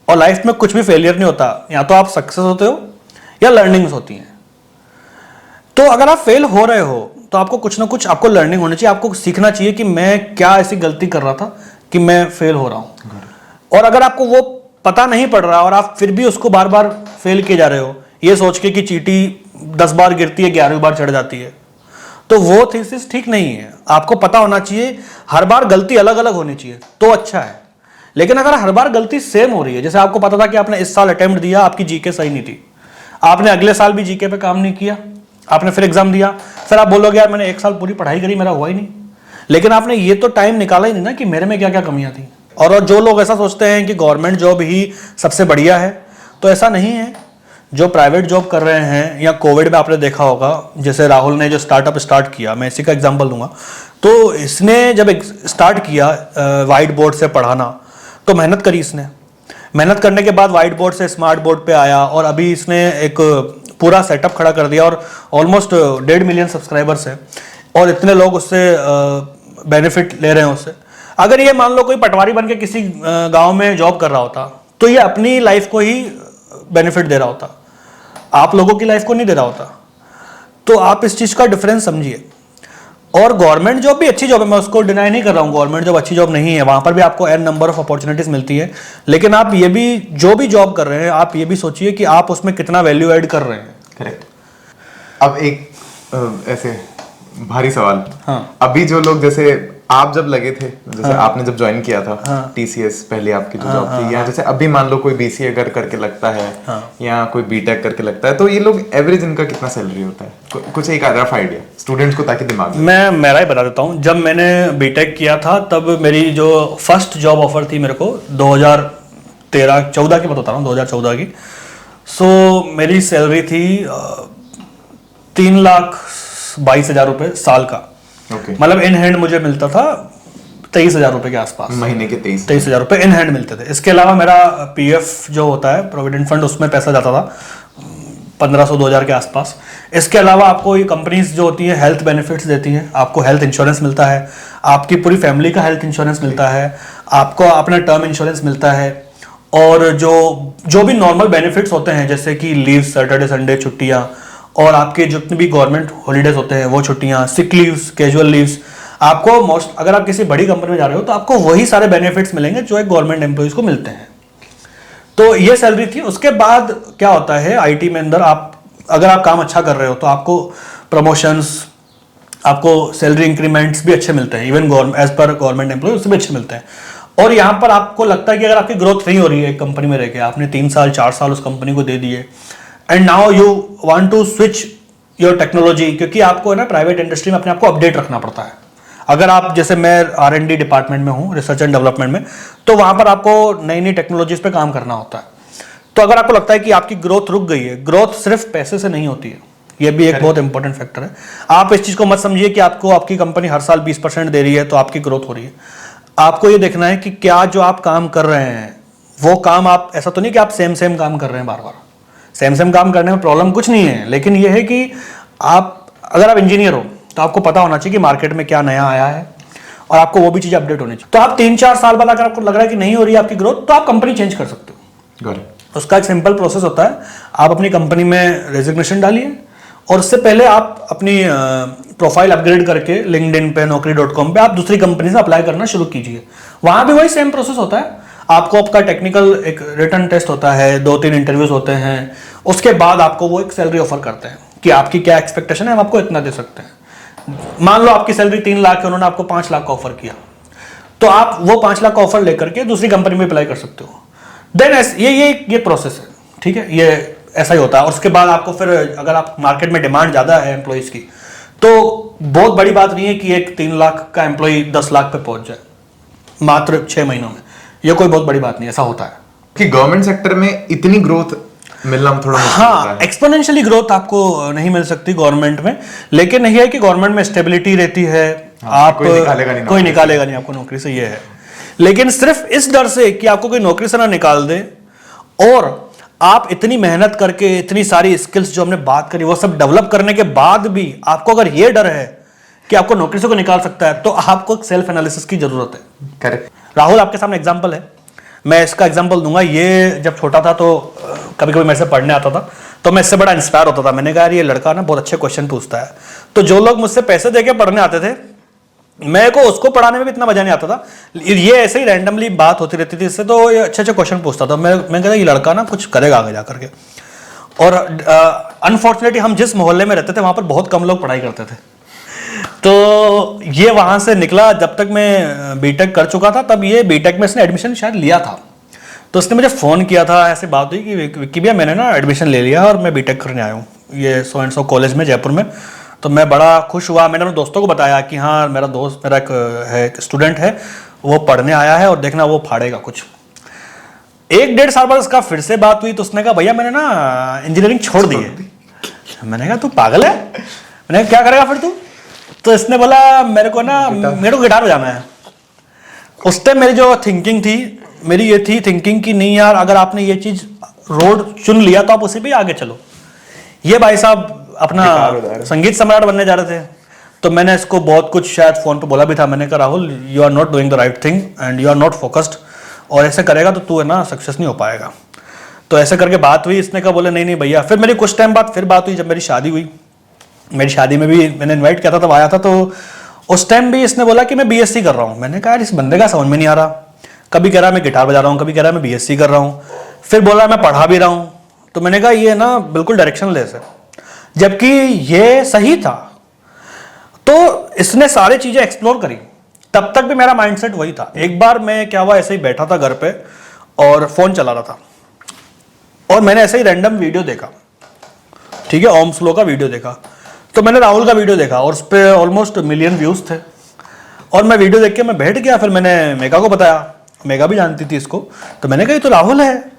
और लाइफ में कुछ भी फेलियर नहीं होता, या तो आप सक्सेस होते हो या लर्निंग्स होती हैं। तो अगर आप फेल हो रहे हो तो आपको कुछ ना कुछ आपको लर्निंग होनी चाहिए, आपको सीखना चाहिए कि मैं क्या ऐसी गलती कर रहा था कि मैं फेल हो रहा हूं। और अगर आपको वो पता नहीं पड़ रहा और आप फिर भी उसको बार बार फेल किए जा रहे हो, ये सोच के कि चींटी 10 बार गिरती है 11वीं बार चढ़ जाती है, तो वो थीसिस ठीक नहीं है। आपको पता होना चाहिए हर बार गलती अलग अलग होनी चाहिए तो अच्छा है। लेकिन अगर हर बार गलती सेम हो रही है, जैसे आपको पता था कि आपने इस साल अटेम्प्ट दिया, आपकी जीके सही नहीं थी, आपने अगले साल भी जीके पे काम नहीं किया, आपने फिर एग्जाम दिया, फिर आप बोलोगे यार मैंने 1 साल पूरी पढ़ाई करी, मेरा हुआ ही नहीं। लेकिन आपने ये तो टाइम निकाला ही नहीं ना कि मेरे में क्या क्या कमियां थी। और जो लोग ऐसा सोचते हैं कि गवर्नमेंट जॉब ही सबसे बढ़िया है, तो ऐसा नहीं है। जो प्राइवेट जॉब कर रहे हैं, या कोविड में आपने देखा होगा जैसे राहुल ने जो स्टार्टअप स्टार्ट किया, मैं इसी का एग्जांपल दूंगा। तो इसने जब स्टार्ट किया वाइट बोर्ड से पढ़ाना, तो मेहनत करी इसने। मेहनत करने के बाद वाइट बोर्ड से स्मार्ट बोर्ड पे आया, और अभी इसने एक पूरा सेटअप खड़ा कर दिया, और ऑलमोस्ट 1.5 मिलियन सब्सक्राइबर्स है, और इतने लोग उससे बेनिफिट ले रहे हैं उससे। अगर ये मान लो कोई पटवारी बन के किसी गांव में जॉब कर रहा होता, तो ये अपनी लाइफ को ही बेनिफिट दे रहा होता, आप लोगों की लाइफ को नहीं दे रहा होता। तो आप इस चीज का डिफरेंस समझिए। और गवर्नमेंट जॉब भी अच्छी जॉब है, मैं उसको डिनाई नहीं कर रहा हूँ, गवर्नमेंट जॉब अच्छी जॉब नहीं है, वहां पर भी आपको एन नंबर ऑफ अपॉर्चुनिटीज मिलती है। लेकिन आप ये भी जो भी जॉब कर रहे हैं, आप ये भी सोचिए कि आप उसमें कितना वैल्यू ऐड कर रहे हैं। करेक्ट। अब एक ऐसे भारी सवाल, हाँ। अभी जो लोग जैसे आप जब लगे थे, जैसे आपने जब ज्वाइन किया था टीसीएस, पहले आपकी जो जॉब थी, या जैसे अभी मान लो कोई बीसीए करके लगता है या कोई बीटेक करके लगता है, तो ये लोग एवरेज इनका कितना सैलरी होता है? कुछ एक रफ आइडिया स्टूडेंट्स को, ताकि दिमाग में। मैं मेरा ही बता देता हूँ। जब मैंने बीटेक किया था तब मेरी जो फर्स्ट जॉब ऑफर थी मेरे को 2013-14 की बात बता रहा हूँ, 2014 की। सो मेरी सैलरी थी 3,22,000 रुपये साल का। मतलब इन हैंड मुझे मिलता था 23,000 रुपये के आसपास, महीने के 23,000 रुपये इन हैंड मिलते थे। इसके अलावा मेरा पीएफ जो होता है, प्रोविडेंट फंड, उसमें पैसा जाता था 1,500-2,000 के आसपास। इसके अलावा आपको ये कंपनीज जो होती हैं हेल्थ बेनिफिट्स देती हैं, आपको हेल्थ इंश्योरेंस मिलता है, आपकी पूरी फैमिली का हेल्थ इंश्योरेंस मिलता है, आपको अपना टर्म इंश्योरेंस मिलता है, और जो भी नॉर्मल बेनिफिट्स होते हैं जैसे कि लीव, सैटरडे संडे छुट्टियाँ, और आपके जितने भी गवर्नमेंट हॉलीडेज होते हैं वो छुट्टियाँ, सिक लीव्स, कैजुअल लीव्स, आपको मोस्ट, अगर आप किसी बड़ी कंपनी में जा रहे हो तो आपको वही सारे बेनिफिट्स मिलेंगे जो एक गवर्नमेंट एम्प्लॉइज को मिलते हैं। तो ये सैलरी थी। उसके बाद क्या होता है आईटी में अंदर, आप अगर आप काम अच्छा कर रहे हो तो आपको प्रमोशंस, आपको सैलरी इंक्रीमेंट्स भी अच्छे मिलते हैं, इवन एज पर गवर्नमेंट एम्प्लॉय उससे भी अच्छे मिलते हैं। और यहाँ पर आपको लगता है कि अगर आपकी ग्रोथ नहीं हो रही है एक कंपनी में रह के, आपने 3 साल 4 साल उस कंपनी को दे दिए, and now you want to switch your technology, क्योंकि आपको है ना प्राइवेट इंडस्ट्री में अपने आप को अपडेट रखना पड़ता है। अगर आप, जैसे मैं R&D डिपार्टमेंट में हूँ, रिसर्च एंड डेवलपमेंट में, तो वहाँ पर आपको नई नई टेक्नोलॉजीज पे काम करना होता है। तो अगर आपको लगता है कि आपकी ग्रोथ रुक गई है, ग्रोथ सिर्फ पैसे से नहीं होती है, ये भी एक बहुत इंपॉर्टेंट फैक्टर है। आप इस चीज़ को मत समझिए कि आपको आपकी कंपनी हर साल 20% दे रही है तो आपकी ग्रोथ हो रही है। आपको ये देखना है कि क्या जो आप काम कर रहे हैं वो काम, आप ऐसा तो नहीं कि आप सेम काम कर रहे हैं बार बार। सेम काम करने में प्रॉब्लम कुछ नहीं है, लेकिन ये है कि आप, अगर आप इंजीनियर हो तो आपको पता होना चाहिए कि मार्केट में क्या नया आया है, और आपको वो भी चीज़ें अपडेट होनी चाहिए। तो आप 3-4 साल बाद अगर आपको लग रहा है कि नहीं हो रही है आपकी ग्रोथ, तो आप कंपनी चेंज कर सकते हो। उसका एक सिंपल प्रोसेस होता है, आप अपनी कंपनी में रेजिग्नेशन डालिए, और उससे पहले आप अपनी प्रोफाइल अपग्रेड करके लिंक्डइन पे, naukri.com पे आप दूसरी कंपनी से अप्लाई करना शुरू कीजिए। वहाँ भी वही सेम प्रोसेस होता है। आपको आपका टेक्निकल एक रिटर्न टेस्ट होता है, 2-3 इंटरव्यूज होते हैं, उसके बाद आपको वो एक सैलरी ऑफर करते हैं कि आपकी क्या एक्सपेक्टेशन है, हम आपको इतना दे सकते हैं। मान लो आपकी सैलरी 3 लाख है, उन्होंने आपको 5 लाख का ऑफर किया, तो आप वो 5 लाख का ऑफर लेकर के दूसरी कंपनी में अप्लाई कर सकते हो। देन ये प्रोसेस है, ठीक है, ये ऐसा ही होता है। और उसके बाद आपको फिर, अगर आप मार्केट में डिमांड ज़्यादा है एम्प्लॉइज़ की, तो बहुत बड़ी बात नहीं है कि एक 3 लाख का एम्प्लॉय 10 लाख पे पहुंच जाए मात्र 6 महीनों में। ये कोई बहुत बड़ी बात नहीं, ऐसा होता है कि गवर्नमेंट सेक्टर में इतनी ग्रोथ मिलना थोड़ा मुश्किल होता है। एक्सपोनेंशियली ग्रोथ आपको नहीं मिल सकती गवर्नमेंट में, लेकिन यह है कि गवर्नमेंट में स्टेबिलिटी रहती है। आप कोई निकालेगा नहीं आपको नौकरी से, ये है। लेकिन सिर्फ इस डर से कि आपको कोई नौकरी से ना निकाल दे, और आप इतनी मेहनत करके इतनी सारी स्किल्स जो हमने बात करी वो सब डेवलप करने के बाद भी आपको अगर ये डर है कि आपको नौकरी से को निकाल सकता है, तो आपको सेल्फ एनालिसिस की जरूरत है। करेक्ट। राहुल आपके सामने एग्जांपल है, मैं इसका एग्जांपल दूंगा। ये जब छोटा था तो कभी कभी मेरे से पढ़ने आता था, तो मैं इससे बड़ा इंस्पायर होता था। मैंने कहा यार ये लड़का ना बहुत अच्छे क्वेश्चन पूछता है। तो जो लोग मुझसे पैसे देके पढ़ने आते थे, मेरे को उसको पढ़ाने में भी इतना मजा नहीं आता था। ये ऐसे ही रैंडमली बात होती रहती थी इससे, तो ये अच्छे अच्छे क्वेश्चन पूछता था। मैं कहता ये लड़का ना कुछ करेगा आगे जा करके। और अनफॉर्चुनेटली हम जिस मोहल्ले में रहते थे वहाँ पर बहुत कम लोग पढ़ाई करते थे, तो ये वहाँ से निकला। जब तक मैं बीटेक कर चुका था, तब ये बीटेक में इसने एडमिशन शायद लिया था, तो उसने मुझे फ़ोन किया था। ऐसी बात हुई कि भैया मैंने ना एडमिशन ले लिया और मैं बीटेक करने आया हूँ ये सो एंड सो कॉलेज में जयपुर में। तो मैं बड़ा खुश हुआ। मैंने अपने दोस्तों को बताया कि हाँ मेरा दोस्त, मेरा एक स्टूडेंट है, वो पढ़ने आया है और देखना वो फाड़ेगा कुछ। 1-1.5 साल बाद उसका फिर से बात हुई, तो उसने कहा भैया मैंने ना इंजीनियरिंग छोड़ दी है। मैंने कहा तू पागल है? मैंने कहा क्या करेगा फिर तू? तो इसने बोला मेरे को गिटार बजाना है। उस टाइम मेरी जो थिंकिंग थी, मेरी ये थी थिंकिंग कि नहीं यार, अगर आपने ये चीज़ रोड चुन लिया तो आप उसी पे आगे चलो। ये भाई साहब अपना संगीत सम्राट बनने जा रहे थे, तो मैंने इसको बहुत कुछ शायद फ़ोन पे बोला भी था। मैंने कहा Rahul you are not doing the right thing and you are not focused, और ऐसे करेगा तो तू है ना सक्सेस नहीं हो पाएगा। तो ऐसे करके बात हुई। इसने कहा बोले नहीं नहीं भैया। फिर मेरी कुछ टाइम बाद फिर बात हुई, जब मेरी शादी हुई। मेरी शादी में भी मैंने इन्वाइट किया था, तब आया था। तो उस टाइम भी इसने बोला कि मैं बीएससी कर रहा हूँ। मैंने कहा यार इस बंदे का समझ में नहीं आ रहा, कभी कह रहा मैं गिटार बजा रहा हूँ, कभी कह रहा मैं बीएससी कर रहा हूँ, फिर बोल रहा मैं पढ़ा भी रहा हूँ। तो मैंने कहा ये ना बिल्कुल डायरेक्शनलेस है, जबकि ये सही था। तो इसने सारी चीज़ें एक्सप्लोर करी, तब तक भी मेरा माइंडसेट वही था। एक बार मैं क्या हुआ, ऐसे ही बैठा था घर पे और फोन चला रहा था और मैंने ऐसे ही रैंडम वीडियो देखा, ठीक है, ओम्स लॉ का वीडियो देखा। तो मैंने राहुल का वीडियो देखा और उस पर ऑलमोस्ट मिलियन व्यूज थे और मैं वीडियो देख के मैं बैठ गया। फिर मैंने मेगा को बताया, मेगा भी जानती थी इसको, तो मैंने कहा ये तो राहुल है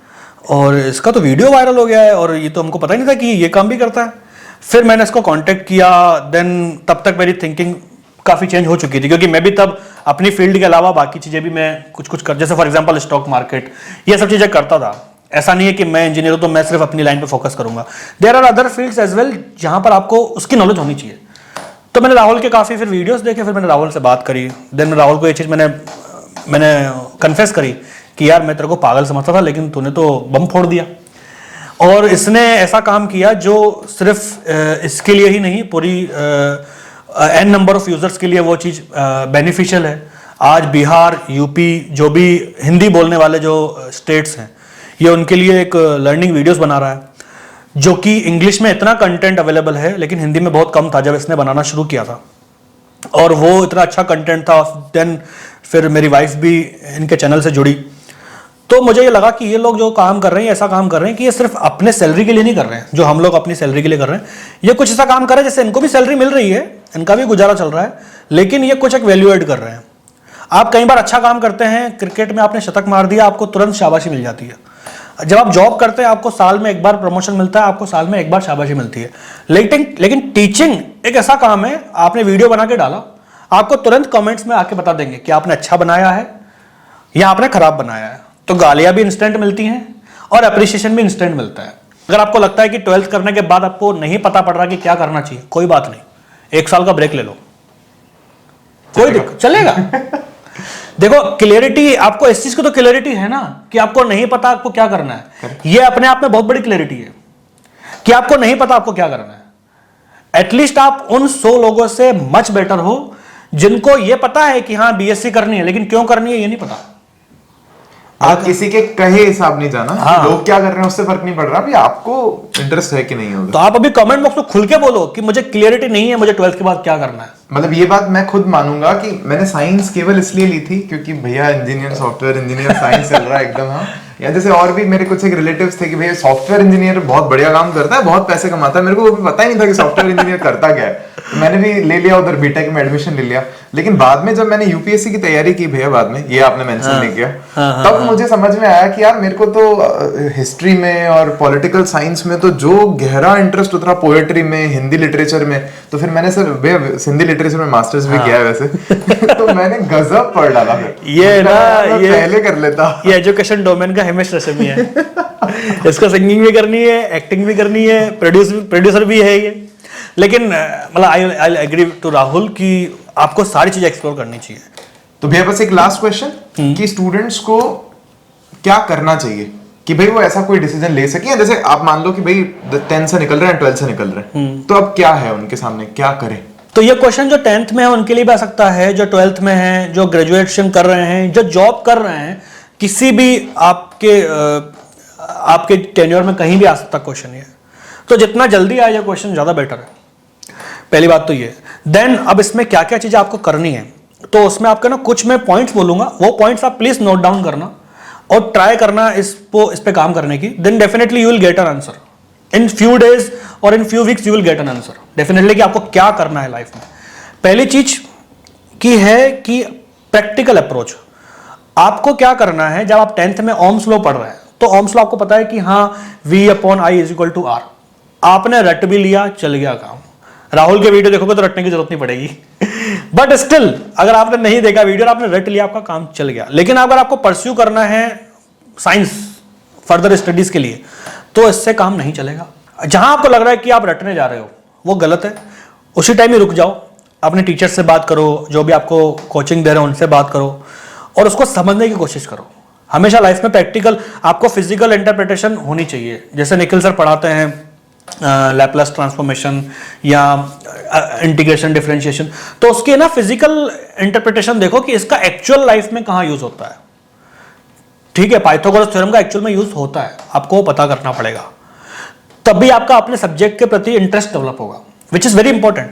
और इसका तो वीडियो वायरल हो गया है और ये तो हमको पता ही नहीं था कि ये काम भी करता है। फिर मैंने इसको कांटेक्ट किया। देन तब तक मेरी थिंकिंग काफ़ी चेंज हो चुकी थी, क्योंकि मैं भी तब अपनी फील्ड के अलावा बाकी चीज़ें भी मैं कुछ कर, जैसे फॉर एग्जांपल स्टॉक मार्केट, ये सब चीज़ें करता था। ऐसा नहीं है कि मैं इंजीनियर हूं तो मैं सिर्फ अपनी लाइन पे फोकस करूंगा। There are other fields as well जहां पर आपको उसकी नॉलेज होनी चाहिए। तो मैंने राहुल के काफ़ी फिर वीडियोस देखे, फिर मैंने राहुल से बात करी। देन राहुल को ये चीज़ मैंने कन्फेस करी कि यार मैं तेरे को पागल समझता था, लेकिन तूने तो बम फोड़ दिया। और इसने ऐसा काम किया जो सिर्फ इसके लिए ही नहीं, पूरी एन नंबर ऑफ यूजर्स के लिए वो चीज़ बेनिफिशियल है। आज बिहार, यूपी, जो भी हिंदी बोलने वाले जो स्टेट्स हैं, ये उनके लिए एक लर्निंग वीडियोस बना रहा है, जो कि इंग्लिश में इतना कंटेंट अवेलेबल है लेकिन हिंदी में बहुत कम था जब इसने बनाना शुरू किया था। और वो इतना अच्छा कंटेंट था। देन फिर मेरी वाइफ भी इनके चैनल से जुड़ी, तो मुझे ये लगा कि ये लोग जो काम कर रहे हैं, ऐसा काम कर रहे हैं कि ये सिर्फ अपने सैलरी के लिए नहीं कर रहे हैं, जो हम लोग अपनी सैलरी के लिए कर रहे हैं। ये कुछ ऐसा काम कर रहे हैं जैसे इनको भी सैलरी मिल रही है, इनका भी गुजारा चल रहा है, लेकिन ये कुछ एक वैल्यू एड कर रहे हैं। आप कई बार अच्छा काम करते हैं, क्रिकेट में आपने शतक मार दिया, आपको तुरंत शाबाशी मिल जाती है। जब आप जॉब करते हैं आपको साल में एक बार प्रमोशन मिलता है, आपको साल में एक बार शाबाशी मिलती है। लेकिन टीचिंग एक ऐसा काम है, आपने वीडियो बना के डाला, आपको तुरंत कमेंट्स में आके बता देंगे कि आपने अच्छा बनाया है या आपने खराब बनाया है। तो गालियां भी इंस्टेंट मिलती हैं और अप्रिसिएशन भी इंस्टेंट मिलता है। अगर आपको लगता है कि 12th करने के बाद आपको नहीं पता पड़ रहा कि क्या करना चाहिए, कोई बात नहीं, 1 साल का ब्रेक ले लो, कोई दिक्कत चलेगा। देखो क्लियरिटी, आपको इस चीज की तो क्लियरिटी है ना कि आपको नहीं पता आपको क्या करना है। ये अपने आप में बहुत बड़ी क्लियरिटी है कि आपको नहीं पता आपको क्या करना है। एटलीस्ट आप उन 100 लोगों से मच बेटर हो जिनको ये पता है कि हाँ बीएससी करनी है, लेकिन क्यों करनी है ये नहीं पता। आप किसी के कहे हिसाब नहीं जाना, हाँ। लोग क्या कर रहे हैं उससे फर्क नहीं पड़ रहा, अभी आपको इंटरेस्ट है कि नहीं होगा। तो आप अभी कमेंट बॉक्स में खुल के बोलो कि मुझे क्लियरिटी नहीं है, मुझे 12th के बाद क्या करना है। मतलब ये बात मैं खुद मानूंगा कि मैंने साइंस केवल इसलिए ली थी क्योंकि भैया इंजीनियर, सॉफ्टवेयर इंजीनियर, साइंस चल रहा है एकदम। हाँ, या जैसे और भी मेरे कुछ एक रिलेटिव्स थे कि भैया सॉफ्टवेयर इंजीनियर बहुत बढ़िया काम करता है, बहुत पैसे कमाता है। मेरे को वो भी पता ही नहीं था कि सॉफ्टवेयर इंजीनियर करता क्या है, तो मैंने भी ले लिया, उधर बीटेक में एडमिशन ले लिया। लेकिन बाद में जब मैंने यूपीएससी की तैयारी की भैया, बाद में ये आपने मेंशन नहीं किया, तब मुझे समझ में आया कि यार मेरे को तो हिस्ट्री में और पॉलिटिकल साइंस में तो जो गहरा इंटरेस्ट उतरा, पोएट्री में, हिंदी लिटरेचर में। तो फिर मैंने सर हिंदी लिटरेचर में मास्टर्स भी किया है वैसे। तो मैंने गजब पढ़ डाला फिर। ये ना, ये पहले कर लेता, ये एजुकेशन डोमेन का हिमेश रेशमिया है। इसको सिंगिंग भी करनी है, एक्टिंग भी करनी है, प्रोड्यूसर भी है ये। लेकिन मतलब आई एग्री टू राहुल कि आपको सारी चीजें एक्सप्लोर करनी चाहिए। तो भैया बस एक लास्ट क्वेश्चन कि स्टूडेंट्स को क्या करना चाहिए कि भाई वो ऐसा कोई डिसीजन ले सके। जैसे आप मान लो कि भाई 10th से निकल रहे हैं, 12th से निकल रहे हैं, तो अब क्या है उनके सामने, क्या करें? तो ये क्वेश्चन जो 10th में है उनके लिए भी आ सकता है, जो 12th में है, जो ग्रेजुएशन कर रहे हैं, जो जॉब कर रहे हैं, किसी भी आपके टेन्योर में कहीं भी आ सकता क्वेश्चन ये। तो जितना जल्दी आए ये क्वेश्चन ज़्यादा बेटर है, पहली बात तो ये। देन अब इसमें क्या क्या चीज़ें आपको करनी है, तो उसमें आपके ना कुछ मैं पॉइंट्स बोलूँगा, वो पॉइंट्स आप प्लीज़ नोट डाउन करना और ट्राई करना इस पे काम करने की। Then definitely you will get an answer in few days और in few weeks, you will get an answer definitely कि आपको क्या करना है लाइफ में। पहली चीज की है कि प्रैक्टिकल अप्रोच। आपको क्या करना है, जब आप 10th में ओम्स लॉ पढ़ रहे हैं तो ओम्स लॉ आपको पता है कि हाँ V/I=R। आपने रट भी लिया, चल गया काम। राहुल के वीडियो देखोगे तो रटने की जरूरत नहीं पड़ेगी बट स्टिल अगर आपने नहीं देखा वीडियो और आपने रट लिया, आपका काम चल गया। लेकिन अगर आपको परस्यू करना है साइंस फर्दर स्टडीज के लिए, तो इससे काम नहीं चलेगा। जहां आपको लग रहा है कि आप रटने जा रहे हो वो गलत है, उसी टाइम ही रुक जाओ, अपने टीचर से बात करो, जो भी आपको कोचिंग दे रहे हो उनसे बात करो और उसको समझने की कोशिश करो। हमेशा लाइफ में प्रैक्टिकल, आपको फिजिकल इंटरप्रिटेशन होनी चाहिए। जैसे निखिल सर पढ़ाते हैं लैपलास ट्रांसफॉर्मेशन या इंटीग्रेशन डिफरेंशिएशन, तो उसकी ना फिजिकल इंटरप्रिटेशन देखो कि इसका एक्चुअल लाइफ में कहाँ यूज होता है। ठीक है, पाइथागोरस थ्योरम का एक्चुअल में यूज होता है, आपको पता करना पड़ेगा, तभी आपका अपने सब्जेक्ट के प्रति इंटरेस्ट डेवलप होगा, विच इज वेरी इंपॉर्टेंट।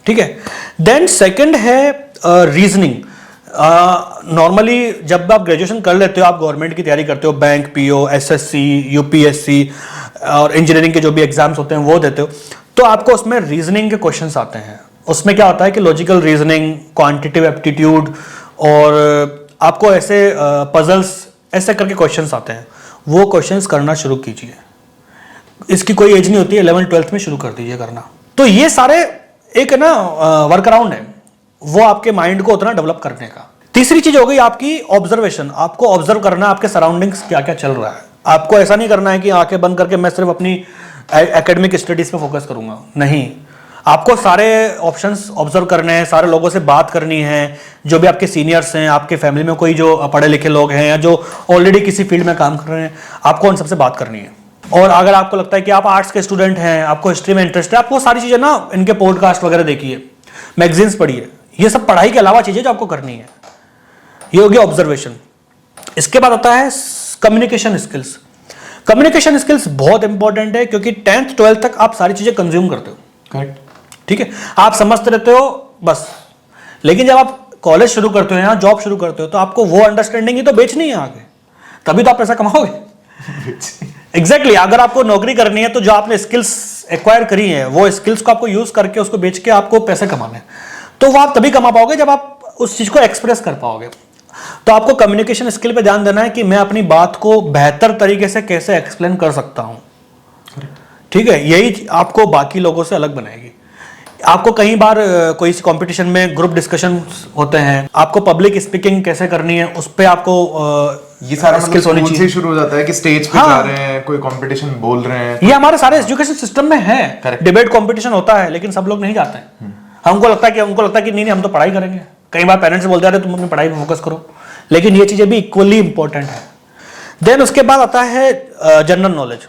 ठीक है। देन सेकंड है रीजनिंग। नॉर्मली जब आप ग्रेजुएशन कर लेते हो, आप गवर्नमेंट की तैयारी करते हो, बैंक, पीओ, एसएससी, यूपीएससी और इंजीनियरिंग के जो भी एग्जाम्स होते हैं वो देते हो, तो आपको उसमें रीजनिंग के क्वेश्चंस आते हैं। उसमें क्या होता है कि लॉजिकल रीजनिंग, क्वांटिटेटिव एप्टीट्यूड और आपको ऐसे पजल्स ऐसे करके क्वेश्चंस आते हैं। वो क्वेश्चंस करना शुरू कीजिए। इसकी कोई एज नहीं होती है, 11th-12th में शुरू कर दीजिए करना। तो ये सारे एक ना वर्क अराउंड है वो आपके माइंड को उतना डेवलप करने का। तीसरी चीज हो गई आपकी ऑब्जर्वेशन। आपको ऑब्जर्व करना है आपके सराउंडिंग्स क्या क्या चल रहा है। आपको ऐसा नहीं करना है कि आंखें बंद करके मैं सिर्फ अपनी एकेडमिक स्टडीज पे फोकस करूंगा, नहीं। आपको सारे ऑप्शंस ऑब्जर्व करने हैं, सारे लोगों से बात करनी है, जो भी आपके सीनियर्स हैं, आपके फैमिली में कोई जो पढ़े लिखे लोग हैं या जो ऑलरेडी किसी फील्ड में काम कर रहे हैं, आपको उन सबसे बात करनी है। और अगर आपको लगता है कि आप आर्ट्स के स्टूडेंट हैं, आपको हिस्ट्री में इंटरेस्ट है, आपको सारी चीजें ना इनके पॉडकास्ट वगैरह देखिए, मैगजीन्स पढ़िए। ये सब पढ़ाई के अलावा चीजें जो आपको करनी है। ये हो गया ऑब्जर्वेशन। इसके बाद आता है कम्युनिकेशन स्किल्स। कम्युनिकेशन स्किल्स बहुत इंपॉर्टेंट है क्योंकि 10th-12th तक आप सारी चीजें कंज्यूम करते हो, करेक्ट, ठीक है, आप समझते रहते हो बस। लेकिन जब आप कॉलेज शुरू करते हो या जॉब शुरू करते हो तो आपको वो अंडरस्टैंडिंग ही तो बेचनी है आगे, तभी तो आप पैसा कमाओगे। एग्जैक्टली अगर आपको नौकरी करनी है तो जो आपने स्किल्स एक्वायर करी है वो स्किल्स को आपको यूज करके उसको बेच के आपको पैसे कमाने हैं, तो वो आप तभी कमा पाओगे जब आप उस चीज को एक्सप्रेस कर पाओगे। तो आपको कम्युनिकेशन स्किल पे ध्यान देना है कि मैं अपनी बात को बेहतर तरीके से कैसे एक्सप्लेन कर सकता हूं, ठीक है। यही आपको बाकी लोगों से अलग बनाएगी। आपको कई बार कोई कंपटीशन में ग्रुप डिस्कशन होते हैं, आपको पब्लिक स्पीकिंग कैसे करनी है उस पे आपको ये सारा स्किल्स होनी स्कूल से चाहिए। शुरू हो जाता है कि स्टेज पे जा रहे हैं, कोई कंपटीशन बोल रहे हैं। ये हमारे सारे एजुकेशन सिस्टम में है। डिबेट कंपटीशन होता है लेकिन सब लोग नहीं जाते हैं। उनको लगता है कि नहीं हम तो पढ़ाई करेंगे। कई बार पेरेंट्स बोलते हैं तुम अपनी पढ़ाई पे फोकस करो, लेकिन ये चीजें भी इक्वली इंपॉर्टेंट है। देन उसके बाद आता है जनरल नॉलेज।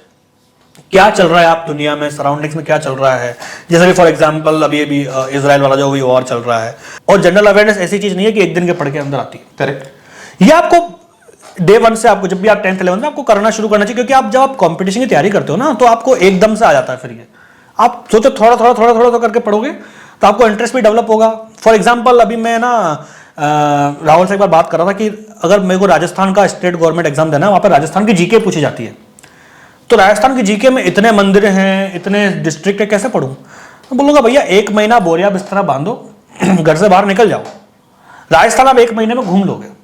क्या चल रहा है आप दुनिया में, सराउंडिंग्स में क्या चल रहा है। जैसे भी फॉर एग्जांपल अभी इजराइल वाला जो भी वॉर चल रहा है, और जनरल अवेयरनेस ऐसी चीज नहीं है कि एक दिन के पढ़ के अंदर आती है, करेक्ट। ये आपको डे 1 से आपको जब भी आप 10th-11th में आपको करना शुरू करना चाहिए, क्योंकि आप जब आप कंपटीशन की तैयारी करते हो ना तो आपको एकदम से आ जाता है। फिर ये आप सोचो थोड़ा थोड़ा करके पढ़ोगे तो आपको इंटरेस्ट भी डेवलप होगा। फॉर एग्जाम्पल अभी मैं ना राहुल से एक बार बात कर रहा था कि अगर मेरे को राजस्थान का स्टेट गवर्नमेंट एग्जाम देना है, वहां पर राजस्थान की जीके पूछी जाती है, तो राजस्थान की जीके में इतने मंदिर हैं, इतने डिस्ट्रिक्ट है, कैसे पढ़ूं। तो बोलूंगा भैया 1 महीना बोरिया बिस्तरा बांधो, घर से बाहर निकल जाओ, राजस्थान आप 1 महीने में घूम लोगे।